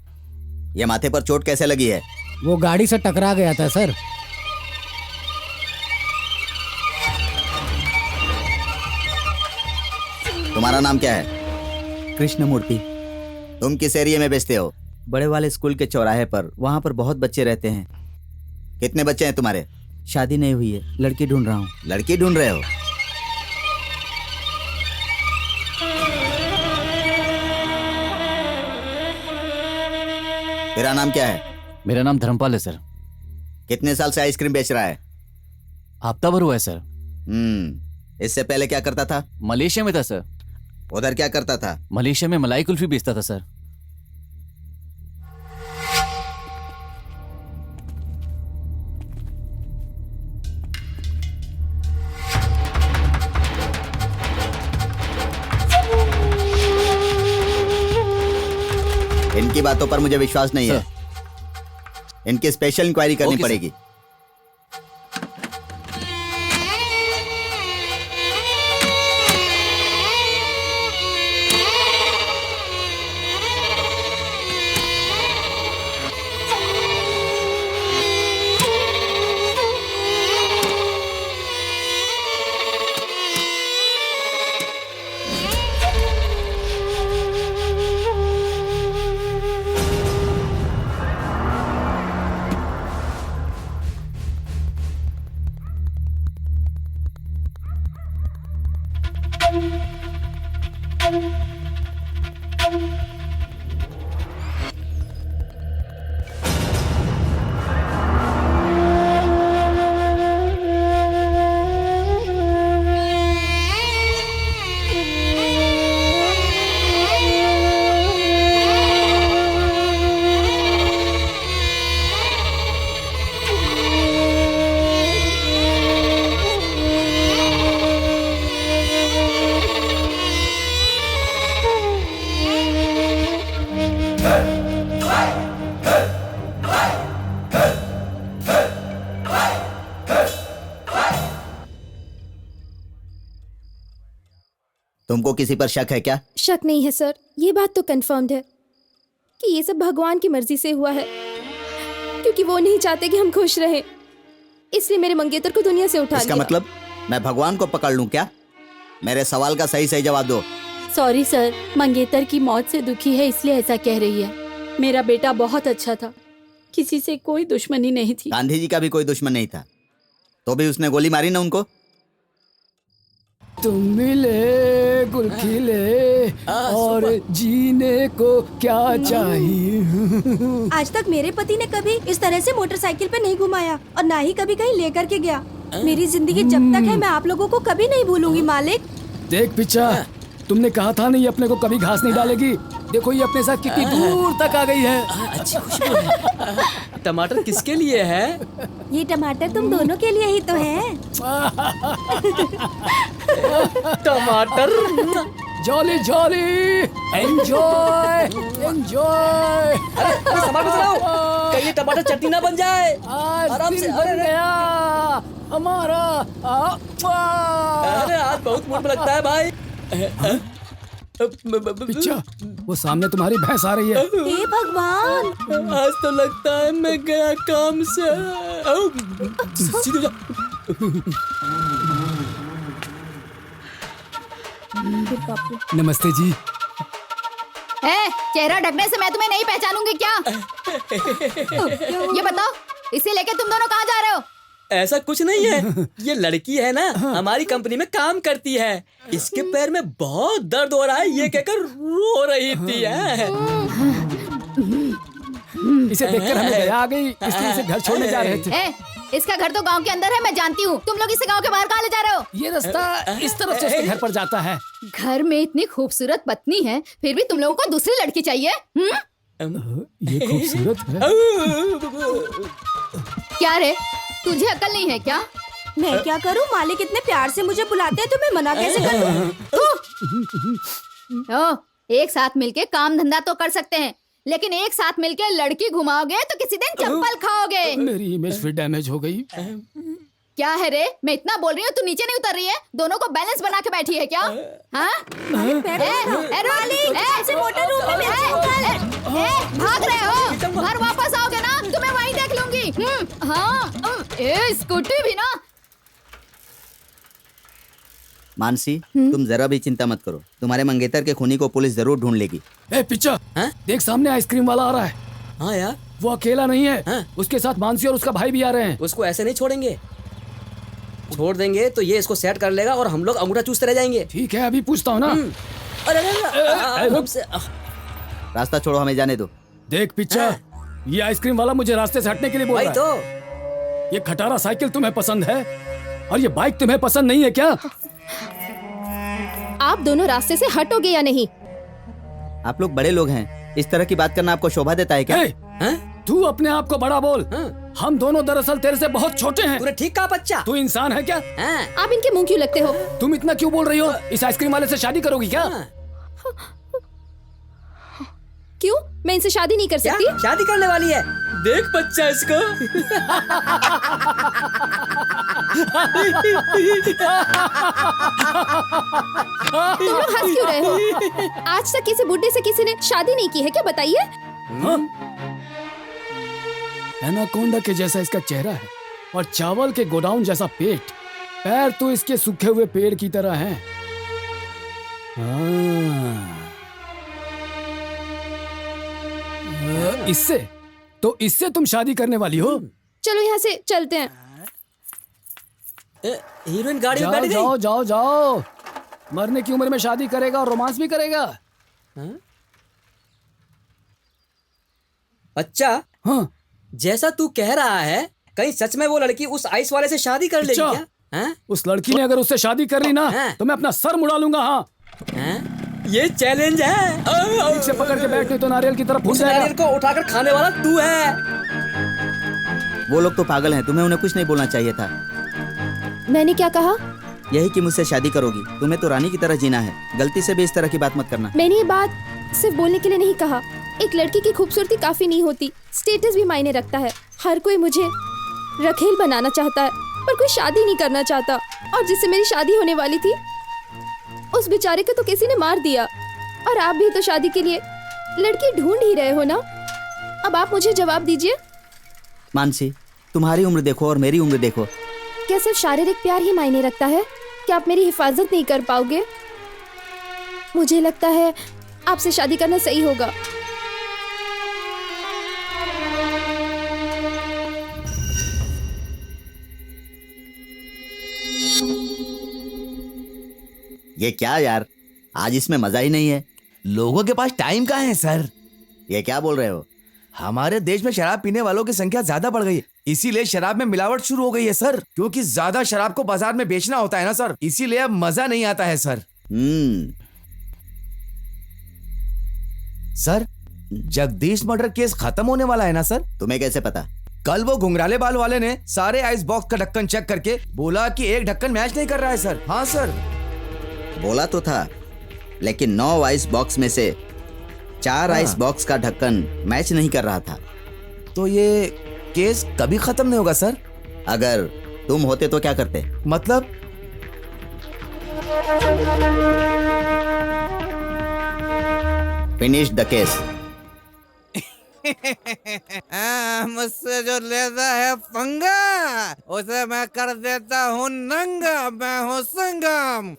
ये माथे पर चोट कैसे लगी है? वो गाड़ी से टकरा गया था सर। तुम्हारा नाम क्या है? कृष्णमूर्ति। तुम किस एरिया में बेचते हो? बड़े वाले स्कूल के चौराहे पर, वहाँ पर बहुत बच्चे रहते हैं। कितने बच्चे हैं तुम्हारे? शादी नहीं हुई है, लड़की ढूंढ रहा हूँ। लड़की ढूंढ रहे हो? तेरा नाम क्या है? मेरा नाम धर्मपाल है सर। कितने साल से आइसक्रीम बेच रहा है? हफ्ता भर हुआ है सर। इससे पहले क्या करता था? मलेशिया में था सर। उधर क्या करता था? मलेशिया में मलाई कुल्फी बेचता था सर। इनकी बातों पर मुझे विश्वास नहीं है। इनकी स्पेशल इंक्वायरी करनी पड़ेगी। तुमको किसी पर शक है क्या? शक नहीं है सर, ये बात तो कंफर्म्ड है कि ये सब भगवान की मर्जी से हुआ है, क्योंकि वो नहीं चाहते कि हम खुश रहें, इसलिए मेरे मंगेतर को दुनिया से उठा लिया। इसका मतलब मैं भगवान को पकड़ लूं क्या? मेरे सवाल का सही सही जवाब दो। सॉरी सर, मंगेतर की मौत से दुखी है इसलिए ऐसा कह रही है। मेरा बेटा बहुत अच्छा था, किसी से कोई दुश्मनी नहीं थी। गांधी जी का भी कोई दुश्मन नहीं था, तो भी उसने गोली मारी ना उनको। तुम मिले गुल खिले और जीने को क्या चाहिए। आज तक मेरे पति ने कभी इस तरह से मोटरसाइकिल पे नहीं घुमाया और ना ही कभी कहीं लेकर के गया। मेरी जिंदगी जब तक है मैं आप लोगों को कभी नहीं भूलूंगी मालिक। देख पिच्चा, तुमने कहा था ना ये अपने को कभी घास नहीं डालेगी। देखो ये अपने साथ कितनी दूर तक आ गई है। अच्छी खुशबू। टमाटर किसके लिए है? ये टमाटर तुम दोनों के लिए ही तो है। टमाटर जॉली जॉली एंजॉय एंजॉय। अरे सामान बताओ, कहीं ये टमाटर चटनी ना बन जाए। आराम से। अरे हमारा अरे आज बहुत मूड में लगता है भाई। पिच्चा, वो सामने तुम्हारी भैंस आ रही है। हे भगवान, आज तो लगता है मैं गया काम से। सीधे जा। नमस्ते जी। चेहरा ढकने से मैं तुम्हें नहीं पहचानूंगी क्या? ये बताओ, इसे लेके तुम दोनों कहाँ जा रहे हो? ऐसा कुछ नहीं है, ये लड़की है ना, हमारी कंपनी में काम करती है। इसके पैर में बहुत दर्द हो रहा है, ये कहकर रो रही थी। इसे देखकर हमें दया आ गई, इसलिए इसे घर छोड़ने जा रहे थे। इसका घर तो गांव के अंदर है, मैं जानती हूँ। तुम लोग इसे गांव के बाहर कहाँ ले जा रहे हो? ये रास्ता इस तरफ से उसके घर पर जाता है। घर में इतनी खूबसूरत पत्नी है, फिर भी तुम लोगों को दूसरी लड़की चाहिए? ये खूबसूरत है। क्या रे, तुझे अकल नहीं है क्या? मैं क्या करूं? मालिक इतने प्यार से मुझे बुलाते हैं तो मैं मना कैसे करूं? एक साथ मिलके काम धंधा तो कर सकते हैं, लेकिन एक साथ मिलके लड़की घुमाओगे तो किसी दिन चप्पल खाओगे। मेरी इमेज फिर डैमेज हो गई। क्या है रे, मैं इतना बोल रही हूँ तू नीचे नहीं उतर रही है? दोनों को बैलेंस बना के बैठी है क्या? हाँ? भाग रहे हो? घर वापस आओगे ना तो मैं वहीं देख लूंगी। हाँ, स्कूटी भी ना। मानसी, तुम जरा भी चिंता मत करो, तुम्हारे मंगेतर के खूनी को पुलिस जरूर ढूंढ लेगी। ए पिच्चा, देख सामने आइसक्रीम वाला आ रहा है। हाँ यार, वो अकेला नहीं है, उसके साथ मानसी और उसका भाई भी आ रहे हैं। उसको ऐसे नहीं छोड़ेंगे, छोड़ देंगे तो ये इसको सेट कर लेगा और हम लोग अंगूठा चूसते रह जाएंगे। ठीक है, अभी पूछता हूँ ना। रास्ता छोड़ो, हमें जाने दो। देख पिच्चा, ये आइसक्रीम वाला मुझे रास्ते से हटने के लिए बोल रहा है। तो ये खटारा साइकिल तुम्हें पसंद है और ये बाइक तुम्हें पसंद नहीं है क्या? आप दोनों रास्ते से हटोगे या नहीं? आप लोग बड़े लोग हैं, इस तरह की बात करना आपको शोभा देता है क्या? तू अपने आप को बड़ा बोल। हम दोनों दरअसल तेरे से बहुत छोटे हैं। तूने ठीक कहा बच्चा। तू इंसान है क्या? आप इनके मुंह क्यों लगते हो? तुम इतना क्यों बोल रही हो? इस आइसक्रीम वाले से शादी करोगी क्या? क्यों? मैं इनसे शादी नहीं कर सकती? शादी करने वाली है, देख बच्चा इसको। तुम लोग हंस क्यों रहे हो? आज तक किसी बुड्ढे से किसी ने शादी नहीं की है क्या? बताइए। एनाकोंडा के जैसा इसका चेहरा है और चावल के गोडाउन जैसा पेट, पैर तो इसके सूखे हुए पेड़ की तरह हैं। इससे तुम शादी करने वाली हो? चलो यहाँ से चलते हैं। हीरोइन गाड़ी में बैठ गई। जाओ जाओ जाओ, मरने की उम्र में शादी करेगा और रोमांस भी करेगा। बच्चा, हाँ, जैसा तू कह रहा है, कहीं सच में वो लड़की उस आइस वाले से शादी कर लेगी क्या? उस लड़की ने अगर उससे शादी कर ली ना तो मैं अपना सर मुड़ा लूंगा। हाँ, ये चैलेंज है। ठीक से पकड़ के बैठने तो नारियल की तरफ फूट जाएगा। नारियल को उठाकर खाने वाला तू है। वो लोग तो पागल हैं, तुम्हें उन्हें कुछ नहीं बोलना चाहिए था। मैंने क्या कहा? यही कि मुझसे शादी करोगी, तुम्हें तो रानी की तरह जीना है, गलती से भी इस तरह की बात मत करना। मैंने ये बात सिर्फ बोलने के लिए नहीं कहा। एक लड़की की खूबसूरती काफी नहीं होती, स्टेटस भी मायने रखता है। हर कोई मुझे रखेल बनाना चाहता है, पर कोई शादी नहीं करना चाहता। और जिससे मेरी शादी होने वाली थी, उस बेचारे को तो किसी ने मार दिया। और आप भी तो शादी के लिए लड़की ढूंढ ही रहे हो ना? अब आप मुझे जवाब दीजिए। मानसी, तुम्हारी उम्र देखो और मेरी उम्र देखो। क्या सिर्फ शारीरिक प्यार ही मायने रखता है? क्या आप मेरी हिफाजत नहीं कर पाओगे? मुझे लगता है आपसे शादी करना सही होगा। ये क्या यार, आज इसमें मजा ही नहीं है। लोगों के पास टाइम कहाँ है सर? ये क्या बोल रहे हो? हमारे देश में शराब पीने वालों की संख्या ज्यादा बढ़ गई है, इसीलिए शराब में मिलावट शुरू हो गई है सर। क्योंकि ज्यादा शराब को बाजार में बेचना होता है ना सर, इसीलिए अब मजा नहीं आता है sir. Sir, Jagdish murder case खत्म होने वाला है ना सर? तुम्हें कैसे पता? कल वो घुंघराले बाल वाले ने सारे आइस बॉक्स का ढक्कन चेक करके बोला कि एक ढक्कन मैच नहीं कर रहा है सर। हाँ सर, बोला तो था, लेकिन 9 आइस बॉक्स में से 4 आइस बॉक्स का ढक्कन मैच नहीं कर रहा था। तो ये केस कभी खत्म नहीं होगा सर? अगर तुम होते तो क्या करते? मतलब? Finish the case. मुझसे जो लेता है पंगा, उसे मैं कर देता हूँ नंगा। मैं हूँ संगम।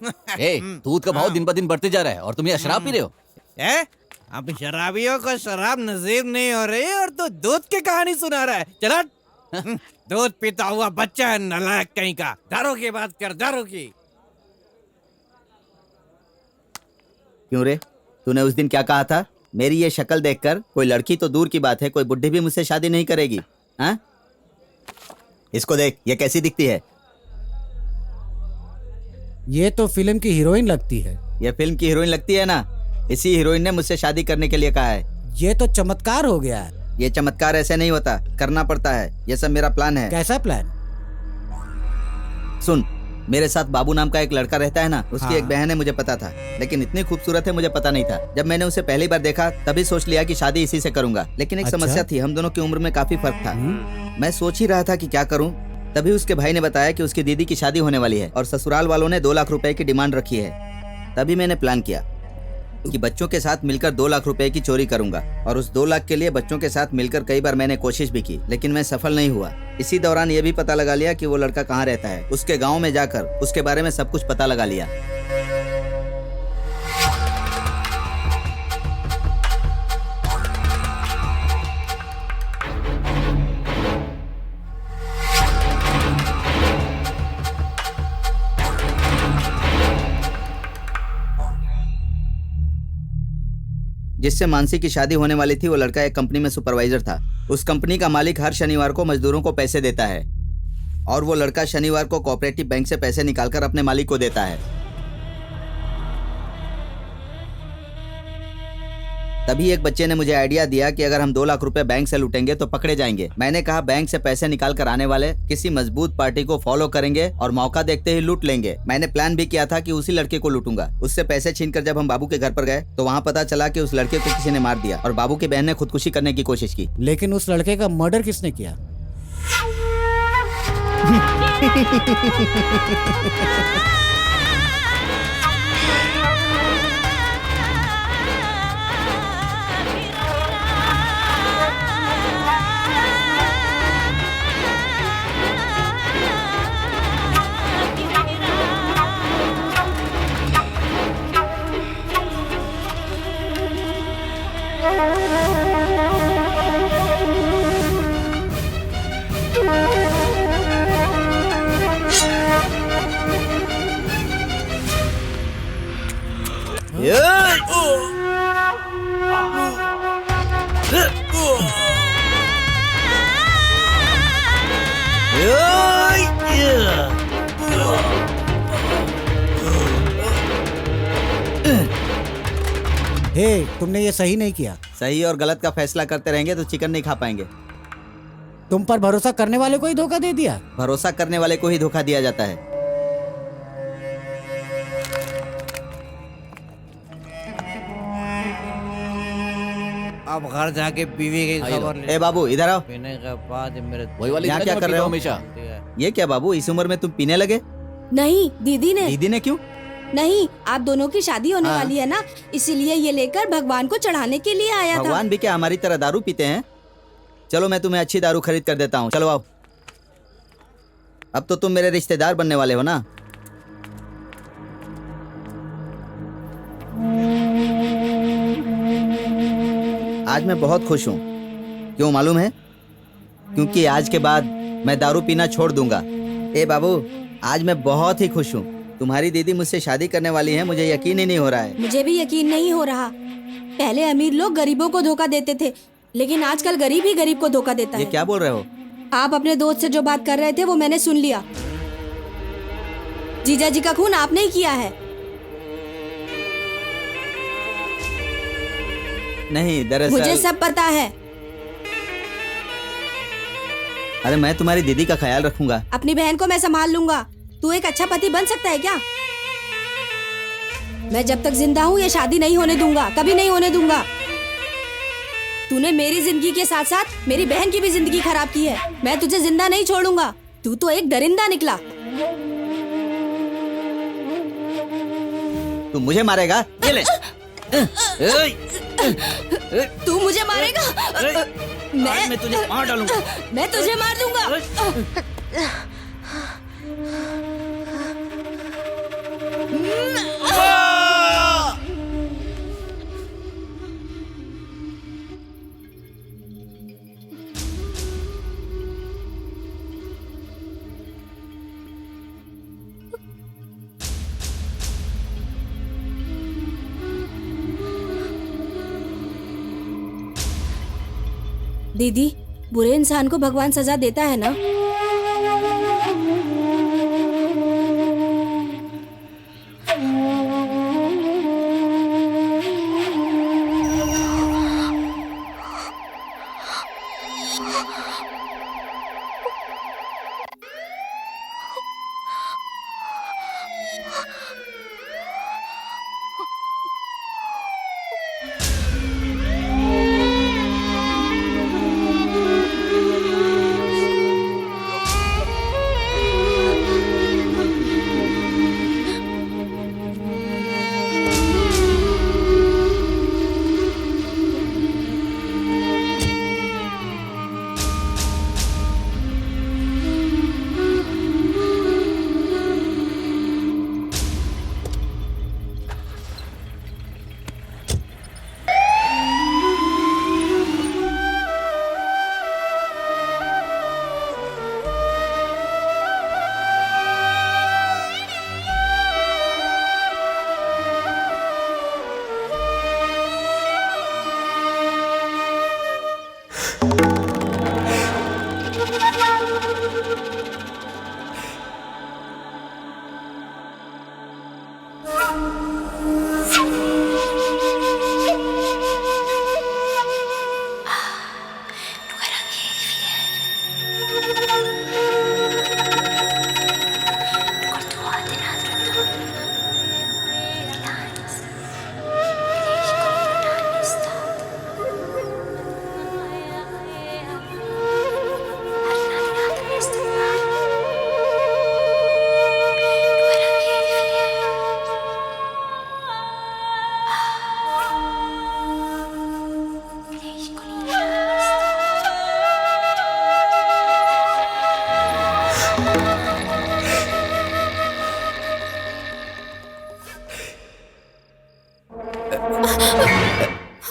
दूध का भाव दिन ब दिन बढ़ते जा रहा है और तुम ये शराब पी रहे हो। अब शराबियों को शराब नसीब नहीं हो रही और तो दूध की कहानी सुना रहा है। चला, दूध पीता हुआ बच्चा है, नालायक कहीं का। दारू की बात कर, दारू की। क्यों रे, तूने उस दिन क्या कहा था? मेरी ये शक्ल देखकर कोई लड़की तो दूर की बात है, कोई बुढ़ी भी मुझसे शादी नहीं करेगी। हाँ? इसको देख, ये कैसी दिखती है? ये तो फिल्म की हीरोइन लगती है। ये फिल्म की हीरोइन लगती है ना, इसी हीरोइन ने मुझसे शादी करने के लिए कहा है। ये तो चमत्कार हो गया है। ये चमत्कार ऐसे नहीं होता, करना पड़ता है। ये सब मेरा प्लान है। कैसा प्लान? सुन, मेरे साथ बाबू नाम का एक लड़का रहता है ना, उसकी हाँ। एक बहन है, मुझे पता था, लेकिन इतनी खूबसूरत है मुझे पता नहीं था। जब मैंने उसे पहली बार देखा तभी सोच लिया कि शादी इसी से करूंगा, लेकिन एक अच्छा? समस्या थी, हम दोनों की उम्र में काफी फर्क था। मैं सोच ही रहा था कि क्या करूं, तभी उसके भाई ने बताया कि उसकी दीदी की शादी होने वाली है और ससुराल वालों ने 2 लाख रुपए की डिमांड रखी है। तभी मैंने प्लान किया कि बच्चों के साथ मिलकर 2 लाख रुपए की चोरी करूंगा, और उस 2 लाख के लिए बच्चों के साथ मिलकर कई बार मैंने कोशिश भी की, लेकिन मैं सफल नहीं हुआ। इसी दौरान ये भी पता लगा लिया कि वो लड़का कहाँ रहता है। उसके गांव में जाकर उसके बारे में सब कुछ पता लगा लिया। जिससे मानसी की शादी होने वाली थी वो लड़का एक कंपनी में सुपरवाइजर था। उस कंपनी का मालिक हर शनिवार को मजदूरों को पैसे देता है और वो लड़का शनिवार को कोऑपरेटिव बैंक से पैसे निकालकर अपने मालिक को देता है। तभी एक बच्चे ने मुझे आइडिया दिया कि अगर हम 2 लाख रुपए बैंक से लूटेंगे तो पकड़े जाएंगे। मैंने कहा बैंक से पैसे निकाल कर आने वाले किसी मजबूत पार्टी को फॉलो करेंगे और मौका देखते ही लूट लेंगे। मैंने प्लान भी किया था कि उसी लड़के को लूटूंगा। उससे पैसे छीनकर जब हम बाबू के घर पर गए तो वहाँ पता चला कि उस लड़के को किसी ने मार दिया और बाबू की बहन ने खुदकुशी करने की कोशिश की। लेकिन उस लड़के का मर्डर किसने किया? हे, तुमने ये सही नहीं किया। सही और गलत का फैसला करते रहेंगे तो चिकन नहीं खा पाएंगे। तुम पर भरोसा करने वाले को ही धोखा दे दिया। भरोसा करने वाले को ही धोखा दिया जाता है। अब घर जाके बीवी की खबर ले। ए बाबू इधर आओ। पीने के बाद मेरे वही वाली यहाँ तरह क्या मैं कर पीता रहे हो हूँ हमेशा। ये क्या बाबू, इस उम्र में तुम पीने लगे? नहीं, दीदी ने। दीदी ने क्यों? नहीं, आप दोनों की शादी होने हाँ। वाली है ना, इसीलिए ये लेकर भगवान को चढ़ाने के लिए आया था। भगवान भी क्या हमारी तरह दारू पीते हैं? चलो मैं तुम्हें अच्छी दारू खरीद कर देता हूँ, चलो आओ। अब तो तुम मेरे रिश्तेदार बनने वाले हो ना। आज मैं बहुत खुश हूँ। क्यों मालूम है? क्योंकि आज के बाद मैं दारू पीना छोड़ दूंगा। ए बाबू, आज मैं बहुत ही खुश हूँ। तुम्हारी दीदी मुझसे शादी करने वाली है, मुझे यकीन ही नहीं हो रहा है। मुझे भी यकीन नहीं हो रहा। पहले अमीर लोग गरीबों को धोखा देते थे, लेकिन आजकल गरीब ही गरीब को धोखा देता ये है। क्या बोल रहे हो? आप अपने दोस्त से जो बात कर रहे थे वो मैंने सुन लिया। जीजा जी का खून आपने ही किया है। नहीं, दरअसल मुझे सब पता है। अरे मैं तुम्हारी दीदी का ख्याल रखूंगा। अपनी बहन को मैं संभाल लूंगा। तू एक अच्छा पति बन सकता है क्या? मैं जब तक जिंदा हूँ ये शादी नहीं होने दूंगा, कभी नहीं होने दूंगा। तूने मेरी जिंदगी के साथ साथ मेरी बहन की भी जिंदगी खराब की है। मैं तुझे जिंदा नहीं छोड़ूंगा। तू तो एक दरिंदा निकला। तू मुझे मारेगा? ये ले। तू मुझे मारेगा? मैं तुझे मार डालूंगा। मैं तुझे मार दूंगा। दीदी, बुरे इंसान को भगवान सजा देता है ना?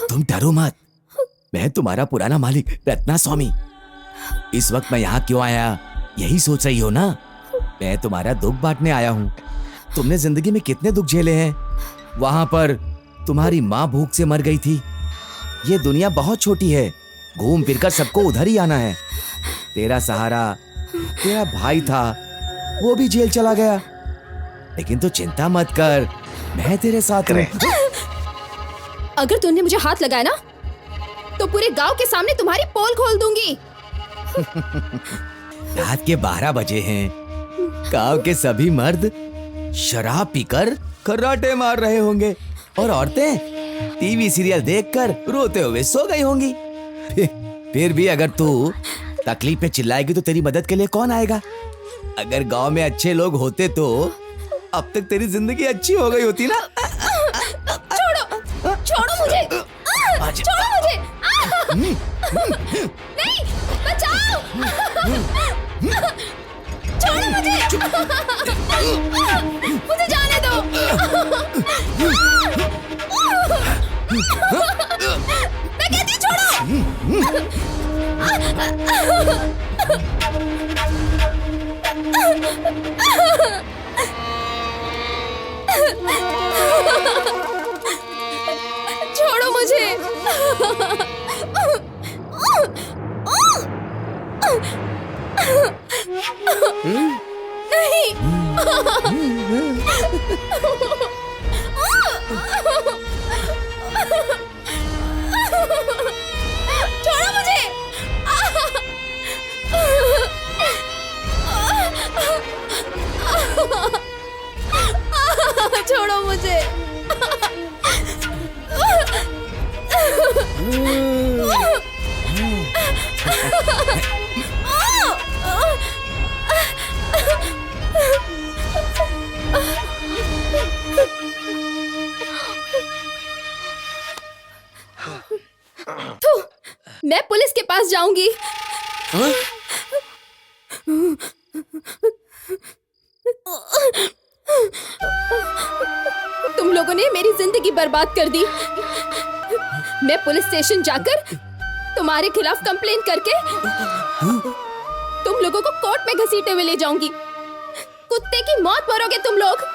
तुम डरो मत, मैं तुम्हारा पुराना मालिक रत्ना स्वामी। इस वक्त मैं यहाँ क्यों आया यही सोच रही हो ना? मैं तुम्हारा दुख बांटने आया हूँ। तुमने जिंदगी में कितने दुख झेले हैं। वहां पर तुम्हारी माँ भूख से मर गई थी। ये दुनिया बहुत छोटी है, घूम फिर कर सबको उधर ही आना है। तेरा सहारा तेरा भाई था, वो भी जेल चला गया। लेकिन तू चिंता मत कर, मैं तेरे साथ हूँ। अगर तुमने मुझे हाथ लगाया ना तो पूरे गांव के सामने तुम्हारी पोल खोल दूंगी। रात के 12 बजे हैं। गांव के सभी मर्द शराब पीकर खर्राटे मार रहे होंगे और औरतें टीवी सीरियल देखकर रोते हुए सो गई होंगी। फिर भी अगर तू तकलीफ में चिल्लाएगी तो तेरी मदद के लिए कौन आएगा? अगर गांव में अच्छे लोग होते तो अब तक तेरी जिंदगी अच्छी हो गई होती ना। छोड़ो मुझे, छोड़ो मुझे। नहीं, बचाओ। छोड़ो मुझे, मुझे जाने दो। मैं कहती छोड़ो। छोड़ो मुझे। नहीं। छोड़ो मुझे। छोड़ो मुझे। मैं पुलिस के पास जाऊंगी। तुम लोगों ने मेरी जिंदगी बर्बाद कर दी। मैं पुलिस स्टेशन जाकर तुम्हारे खिलाफ कंप्लेन करके तुम लोगों को कोर्ट में घसीटे हुए ले जाऊंगी। कुत्ते की मौत मरोगे तुम लोग।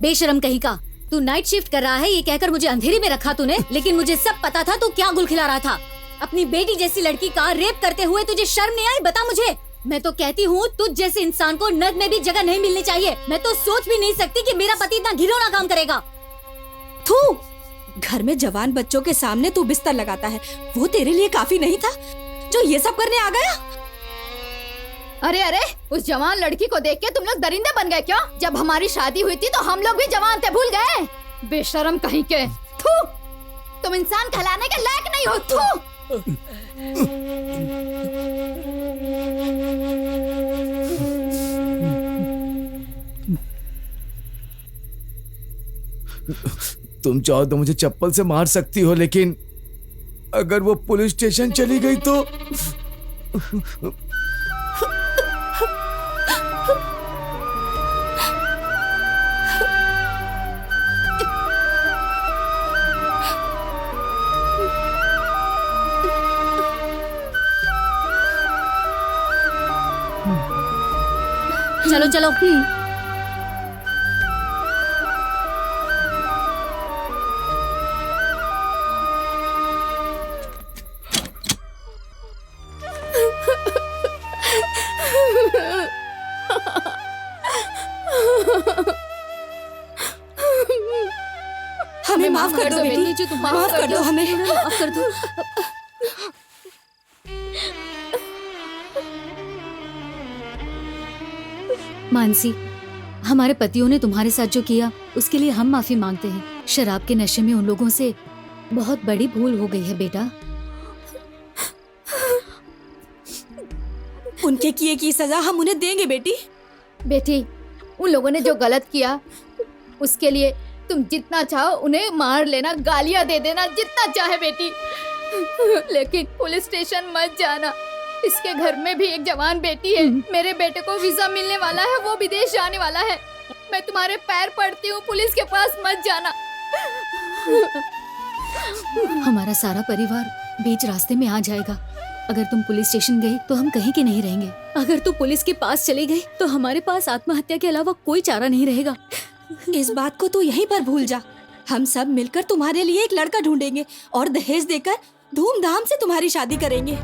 बेशरम कहीं का, तू नाइट शिफ्ट कर रहा है ये कहकर मुझे अंधेरे में रखा तूने। लेकिन मुझे सब पता था तू क्या गुल खिला रहा था। अपनी बेटी जैसी लड़की का रेप करते हुए तुझे शर्म नहीं आई? बता मुझे। मैं तो कहती हूँ तुझ जैसे इंसान को नर्क में भी जगह नहीं मिलनी चाहिए। मैं तो सोच भी नहीं सकती कि मेरा पति इतना घिनौना काम करेगा। थू, घर में जवान बच्चों के सामने तू बिस्तर लगाता है, वो तेरे लिए काफी नहीं था जो ये सब करने आ गया? अरे अरे, उस जवान लड़की को देख के तुम लोग दरिंदे बन गए क्यों? जब हमारी शादी हुई थी तो हम लोग भी जवान थे, भूल गए? बेशरम कहीं के। थू, तुम इंसान कहलाने के लायक नहीं हो। थू। तुम चाहो तो मुझे चप्पल से मार सकती हो, लेकिन अगर वो पुलिस स्टेशन चली गई तो चलो चलो। हमें माफ कर दो बेटी, माफ कर दो हमें, माफ कर दो। मानसी, हमारे पतियों ने तुम्हारे साथ जो किया उसके लिए हम माफी मांगते हैं। शराब के नशे में उन लोगों से बहुत बड़ी भूल हो गई है बेटा। उनके किए की सजा हम उन्हें देंगे बेटी। बेटी, उन लोगों ने जो गलत किया उसके लिए तुम जितना चाहो उन्हें मार लेना, गालियां दे देना, जितना चाहे बेटी, लेकिन पुलिस स्टेशन मत जाना। इसके घर में भी एक जवान बेटी है। मेरे बेटे को वीजा मिलने वाला है, वो विदेश जाने वाला है। मैं तुम्हारे पैर पड़ती हूँ, पुलिस के पास मत जाना। हमारा सारा परिवार बीच रास्ते में आ जाएगा। अगर तुम पुलिस स्टेशन गई तो हम कहीं के नहीं रहेंगे। अगर तू पुलिस के पास चली गई तो हमारे पास आत्महत्या के अलावा कोई चारा नहीं रहेगा। इस बात को तू यहीं पर भूल जा। हम सब मिलकर तुम्हारे लिए एक लड़का ढूंढेंगे और दहेज देकर धूमधाम से तुम्हारी शादी करेंगे।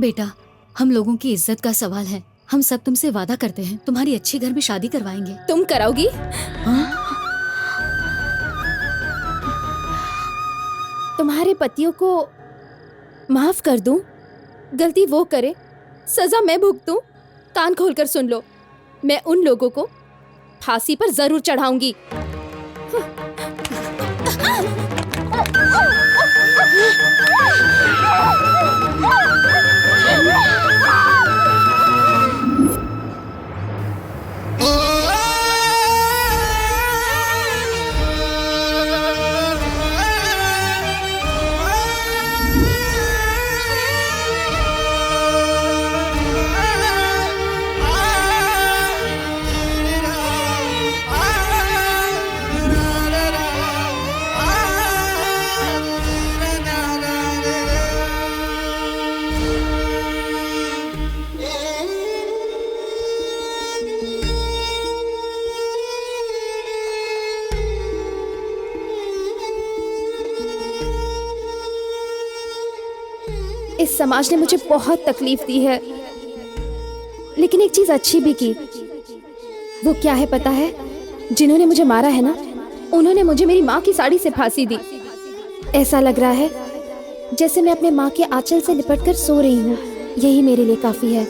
बेटा, हम लोगों की इज्जत का सवाल है। हम सब तुमसे वादा करते हैं तुम्हारी अच्छी घर में शादी करवाएंगे। तुम कराओगी? तुम्हारे पतियों को माफ कर दूं, गलती वो करे, सजा मैं भुगतूं। कान खोलकर सुन लो, मैं उन लोगों को फांसी पर जरूर चढ़ाऊंगी। इस समाज ने मुझे बहुत तकलीफ दी है, लेकिन एक चीज अच्छी भी की। वो क्या है पता है? जिन्होंने मुझे मारा है ना, उन्होंने मुझे मेरी माँ की साड़ी से फांसी दी। ऐसा लग रहा है जैसे मैं अपने माँ के आंचल से लिपटकर सो रही हूँ। यही मेरे लिए काफी है।